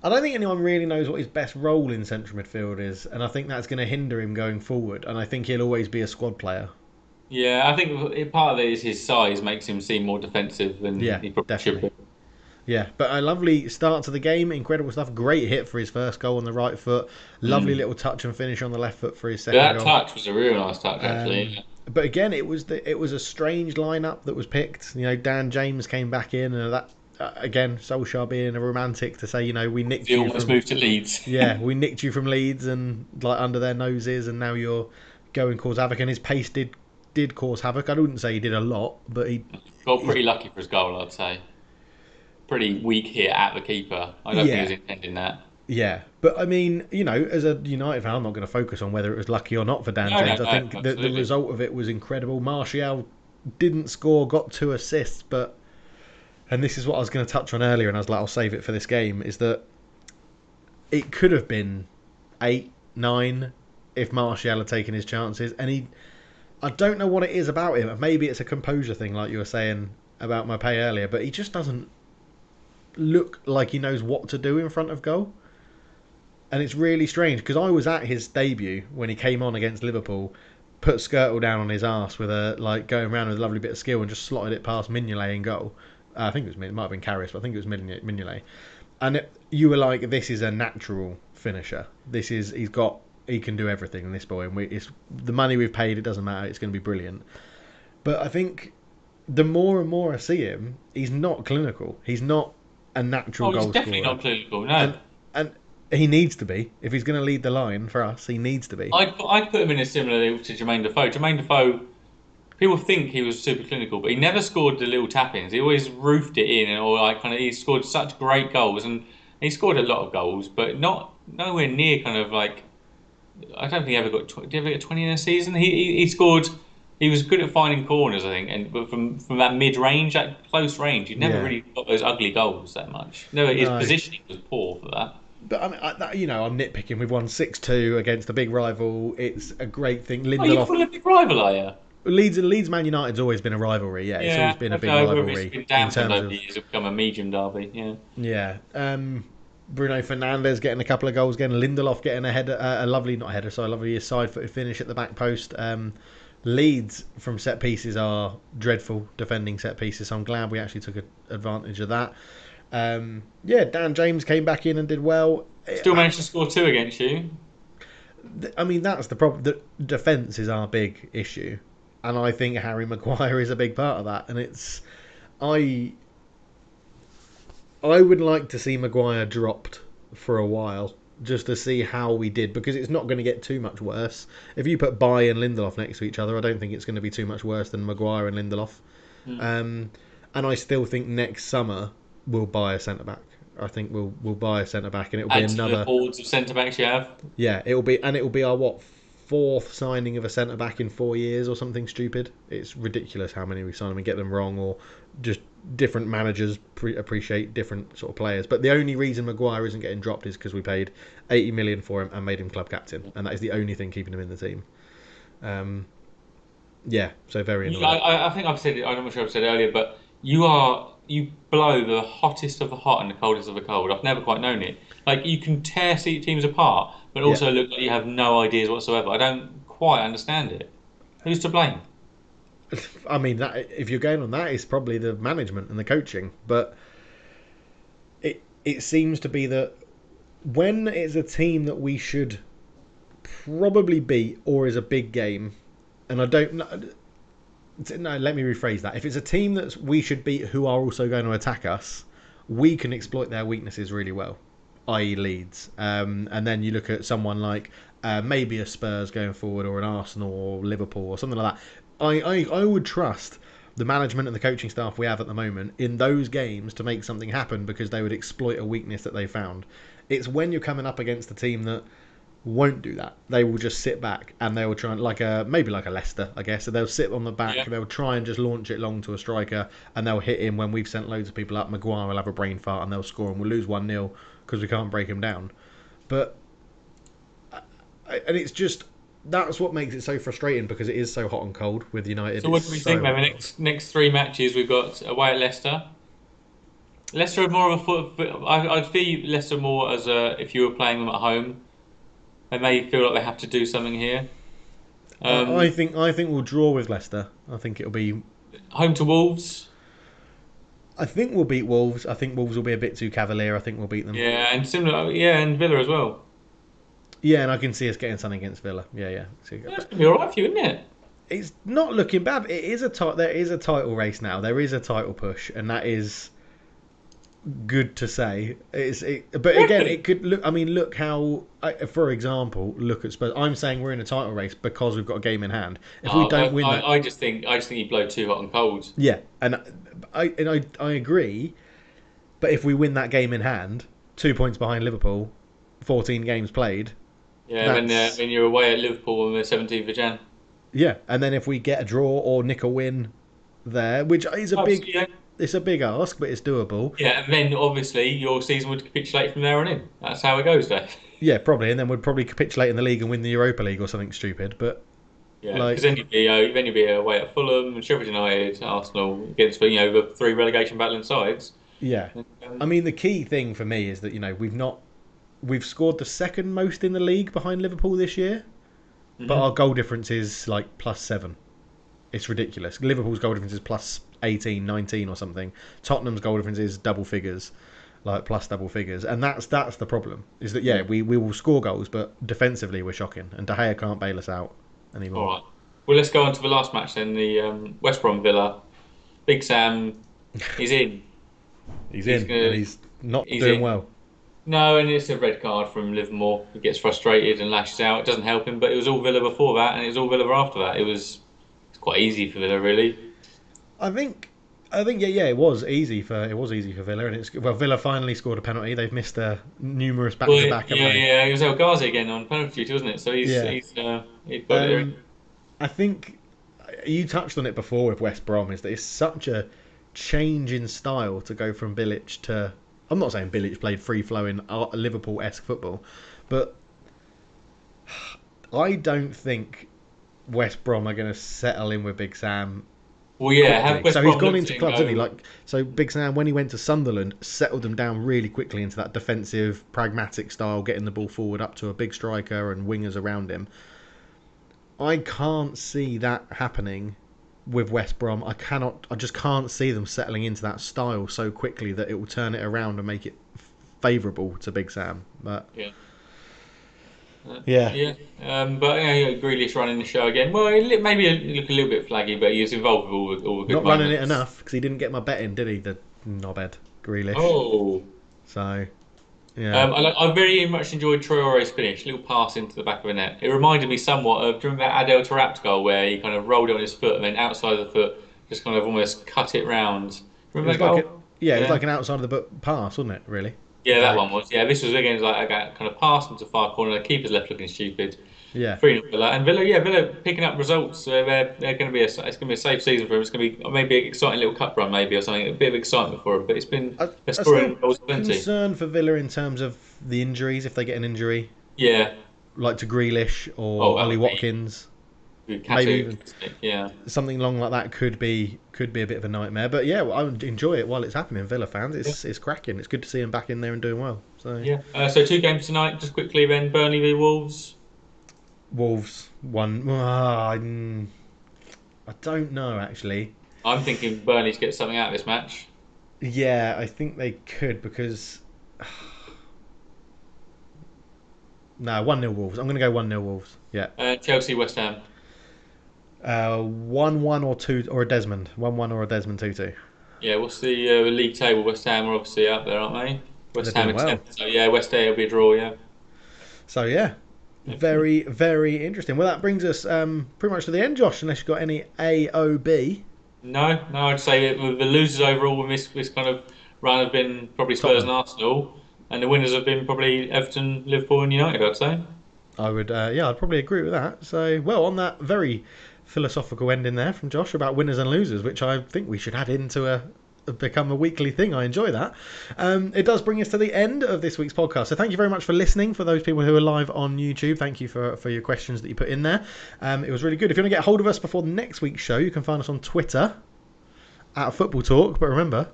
Speaker 1: I don't think anyone really knows what his best role in central midfield is, and I think that's going to hinder him going forward. And I think he'll always be a squad player.
Speaker 2: Yeah, I think part of it is his size makes him seem more defensive than he probably should be.
Speaker 1: Yeah, but a lovely start to the game, incredible stuff. Great hit for his first goal on the right foot. Lovely little touch and finish on the left foot for his second goal.
Speaker 2: That touch was a real nice touch, actually.
Speaker 1: But again, it was a strange lineup that was picked. Dan James came back in, and that again, Solskjaer being a romantic to say, we nicked you.
Speaker 2: Almost moved to Leeds.
Speaker 1: Yeah, we nicked you from Leeds and under their noses, and now you're going cause havoc. And his pace did cause havoc. I wouldn't say he did a lot, but he
Speaker 2: got pretty lucky for his goal, I'd say. Pretty weak hit at the keeper. I don't think he was intending that.
Speaker 1: Yeah, but as a United fan, I'm not going to focus on whether it was lucky or not for Dan James. I think the result of it was incredible. Martial didn't score, got 2 assists, and this is what I was going to touch on earlier, and I was like, I'll save it for this game, is that it could have been 8, 9 if Martial had taken his chances, and I don't know what it is about him. Maybe it's a composure thing, like you were saying about Mbappé earlier, but he just doesn't look like he knows what to do in front of goal. And it's really strange, because I was at his debut when he came on against Liverpool, put Skirtle down on his arse with going around with a lovely bit of skill and just slotted it past Mignolet in goal. I think it might have been Karius, but I think it was Mignolet. And you were like, this is a natural finisher. He can do everything in this boy, and it's the money we've paid, it doesn't matter, it's going to be brilliant. But I think the more and more I see him, he's not clinical. He's not a natural
Speaker 2: Oh, he's
Speaker 1: goal
Speaker 2: definitely
Speaker 1: scorer.
Speaker 2: not clinical. No,
Speaker 1: And he needs to be. If he's going to lead the line for us, he needs to be.
Speaker 2: I'd put him in a similar league to Jermaine Defoe. Jermaine Defoe, people think he was super clinical, but he never scored the little tap-ins. He always roofed it in, or like kind of he scored such great goals, and he scored a lot of goals, but not nowhere near kind of like I don't think he ever got. Did he ever get 20 in a season? He scored. He was good at finding corners, I think, and but from that mid range, that close range, he never
Speaker 1: Yeah.
Speaker 2: really got those ugly goals that much. No, his
Speaker 1: No.
Speaker 2: positioning was poor for that.
Speaker 1: But I mean, I'm nitpicking. We've won 6-2 against a big rival. It's a great thing.
Speaker 2: Oh, you
Speaker 1: Lindelof
Speaker 2: call him a big rival, are you?
Speaker 1: Leeds Man United's always been a rivalry. Yeah, it's always
Speaker 2: Yeah,
Speaker 1: been
Speaker 2: I
Speaker 1: a
Speaker 2: don't
Speaker 1: big
Speaker 2: know whether it's
Speaker 1: rivalry
Speaker 2: been
Speaker 1: in
Speaker 2: dampened
Speaker 1: terms
Speaker 2: over
Speaker 1: of
Speaker 2: the years. It's become a medium derby. Yeah.
Speaker 1: yeah. Bruno Fernandes getting a couple of goals again. Lindelof getting a header, a lovely not header, sorry, a lovely side-footed finish at the back post. Leeds from set pieces are dreadful defending set pieces, so I'm glad we actually took advantage of that. Yeah, Dan James came back in and did well.
Speaker 2: Still managed to score two against you.
Speaker 1: I mean, that's the problem. The defence is our big issue, and I think Harry Maguire is a big part of that. And I would like to see Maguire dropped for a while just to see how we did, because it's not going to get too much worse. If you put Bailly and Lindelof next to each other, I don't think it's going to be too much worse than Maguire and Lindelof. And I still think next summer we'll buy a centre back. I think we'll buy a centre back, and it'll be
Speaker 2: Add to the
Speaker 1: another.
Speaker 2: hordes of centre backs you have.
Speaker 1: Yeah, it'll be our fourth signing of a centre back in 4 years or something stupid. It's ridiculous how many we sign them and get them wrong, or just different managers appreciate different sort of players. But the only reason Maguire isn't getting dropped is because we paid 80 million for him and made him club captain, and that is the only thing keeping him in the team. Yeah, so very annoying.
Speaker 2: I think I've said it. I'm not sure I've said it earlier, but you blow the hottest of the hot and the coldest of the cold. I've never quite known it. Like you can tear teams apart, but also look like you have no ideas whatsoever. I don't quite understand it. Who's to blame?
Speaker 1: I mean, that if you're going on that, it's probably the management and the coaching. But it seems to be that when it's a team that we should probably beat or is a big game, and I don't know. No, let me rephrase that. If it's a team that we should beat who are also going to attack us, we can exploit their weaknesses really well, i.e. Leeds. And then you look at someone like maybe a Spurs going forward, or an Arsenal or Liverpool or something like that. I would trust the management and the coaching staff we have at the moment in those games to make something happen, because they would exploit a weakness that they found. It's when you're coming up against a team that won't do that. They will just sit back and they will try and maybe like a Leicester, I guess. So they'll sit on the back, they'll try and just launch it long to a striker, and they'll hit him when we've sent loads of people up. Maguire will have a brain fart and they'll score, and we'll lose 1-0 because we can't break him down. But and it's just that's what makes it so frustrating, because it is so hot and cold with United.
Speaker 2: So what do we think, man? The next three matches we've got away at Leicester. Leicester are more of a foot. I'd feel Leicester more as if you were playing them at home. They may feel like they have to do something here.
Speaker 1: I think we'll draw with Leicester. I think it'll be
Speaker 2: home to Wolves.
Speaker 1: I think we'll beat Wolves. I think Wolves will be a bit too cavalier. I think we'll beat them.
Speaker 2: Yeah, and similar. Yeah, and Villa as well.
Speaker 1: Yeah, and I can see us getting something against Villa. Yeah.
Speaker 2: That's gonna be all right for you, isn't it?
Speaker 1: It's not looking bad. It is there is a title race now. There is a title push, and that is good to say. But again, it could look. I mean, look how. For example, look at Spurs. I'm saying we're in a title race because we've got a game in hand. If we don't win that,
Speaker 2: I just think you blow too hot and cold.
Speaker 1: Yeah, and I agree. But if we win that game in hand, 2 points behind Liverpool, 14 games played.
Speaker 2: Yeah, when you're away at Liverpool on the 17th of Jan.
Speaker 1: Yeah, and then if we get a draw or nick a win there, which is it's a big ask, but it's doable.
Speaker 2: Yeah, and then obviously your season would capitulate from there on in. That's how it goes, Dave.
Speaker 1: Yeah, probably, and then we'd probably capitulate in the league and win the Europa League or something stupid. But
Speaker 2: yeah, because then you'd be away at Fulham, Sheffield United, Arsenal against the three relegation battling sides.
Speaker 1: Yeah, I mean the key thing for me is that we've scored the second most in the league behind Liverpool this year, but our goal difference is like +7. It's ridiculous. Liverpool's goal difference is +18, 19 or something. Tottenham's goal difference is double figures, like plus double figures, and that's the problem. Is that we will score goals, but defensively we're shocking, and De Gea can't bail us out anymore.
Speaker 2: All right. Well, let's go on to the last match then. The West Brom Villa. Big Sam is in.
Speaker 1: He's in, and he's not doing well.
Speaker 2: No, and it's a red card from Livermore. He gets frustrated and lashes out. It doesn't help him, but it was all Villa before that, and it was all Villa after that. It's quite easy for Villa, really.
Speaker 1: I think, yeah, it was easy for Villa, and Villa finally scored a penalty. They've missed numerous back-to-back.
Speaker 2: Yeah, it was El Ghazi again on penalty duty, wasn't it? So he's got it.
Speaker 1: I think you touched on it before with West Brom, is that it's such a change in style to go from Bilic to. I'm not saying Bilic played free-flowing Liverpool-esque football, but I don't think West Brom are going to settle in with Big Sam.
Speaker 2: Well, yeah,
Speaker 1: so he's gone into clubs, hasn't he? So Big Sam, when he went to Sunderland, settled them down really quickly into that defensive, pragmatic style, getting the ball forward up to a big striker and wingers around him. I can't see that happening with West Brom. I just can't see them settling into that style so quickly that it will turn it around and make it favourable to Big Sam. But yeah.
Speaker 2: But Grealish running the show again. Well, maybe look a little bit flaggy, but he was involved with all the good
Speaker 1: Not
Speaker 2: moments.
Speaker 1: running it enough because he didn't get my bet in, did he? The knobhead Grealish.
Speaker 2: Oh.
Speaker 1: So. Yeah.
Speaker 2: I very much enjoyed Traore's finish, little pass into the back of the net. It reminded me somewhat of, do you remember that Adel Taarabt goal where he kind of rolled it on his foot and then outside of the foot just kind of almost cut it round? Remember that goal?
Speaker 1: It was like an outside of the boot pass, wasn't it, really?
Speaker 2: Yeah, that one was. Yeah, this was again like a kind of pass into the far corner, the keeper's left looking stupid.
Speaker 1: Yeah.
Speaker 2: 3-0 Villa. And Villa picking up results. They're going to be it's going to be a safe season for them. It's going to be maybe an exciting little cup run, maybe, or something. A bit of excitement for them. But it's been scoring goals plenty.
Speaker 1: Concern for Villa in terms of the injuries, if they get an injury.
Speaker 2: Yeah.
Speaker 1: Like to Grealish or Ollie Watkins. Maybe even something long like that could be a bit of a nightmare. But yeah, I would enjoy it while it's happening. Villa fans, it's cracking. It's good to see them back in there and doing well. So
Speaker 2: so 2 games tonight, just quickly. Then Burnley v Wolves.
Speaker 1: Wolves won. I don't know actually.
Speaker 2: I'm thinking Burnley to get something out of this match.
Speaker 1: Yeah, I think they could because. No, 1-0 Wolves. I'm going to go 1-0 Wolves. Yeah.
Speaker 2: Chelsea West Ham.
Speaker 1: 1-1 or 2 or a Desmond. 1-1 or a Desmond 2-2.
Speaker 2: Yeah, what's the league table? West Ham are obviously up there, aren't they? West Ham
Speaker 1: well.
Speaker 2: So yeah, West Ham will be a draw. Yeah.
Speaker 1: So yeah. Very, very interesting. Well, that brings us pretty much to the end, Josh, unless you've got any AOB.
Speaker 2: No, I'd say the losers overall with this kind of run have been probably Spurs and Arsenal, and the winners have been probably Everton, Liverpool and United, I'd say.
Speaker 1: I would, I'd probably agree with that. So, well, on that very philosophical ending there from Josh about winners and losers, which I think we should add into become a weekly thing. I enjoy that. It does bring us to the end of this week's podcast. So thank you very much for listening. For those people who are live on YouTube, thank you for your questions that you put in there. It was really good. If you want to get hold of us before next week's show, you can find us on Twitter at Football Talk. But remember,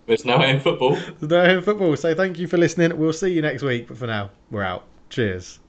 Speaker 2: there's no in football.
Speaker 1: There's no in football. So thank you for listening. We'll see you next week. But for now, we're out. Cheers.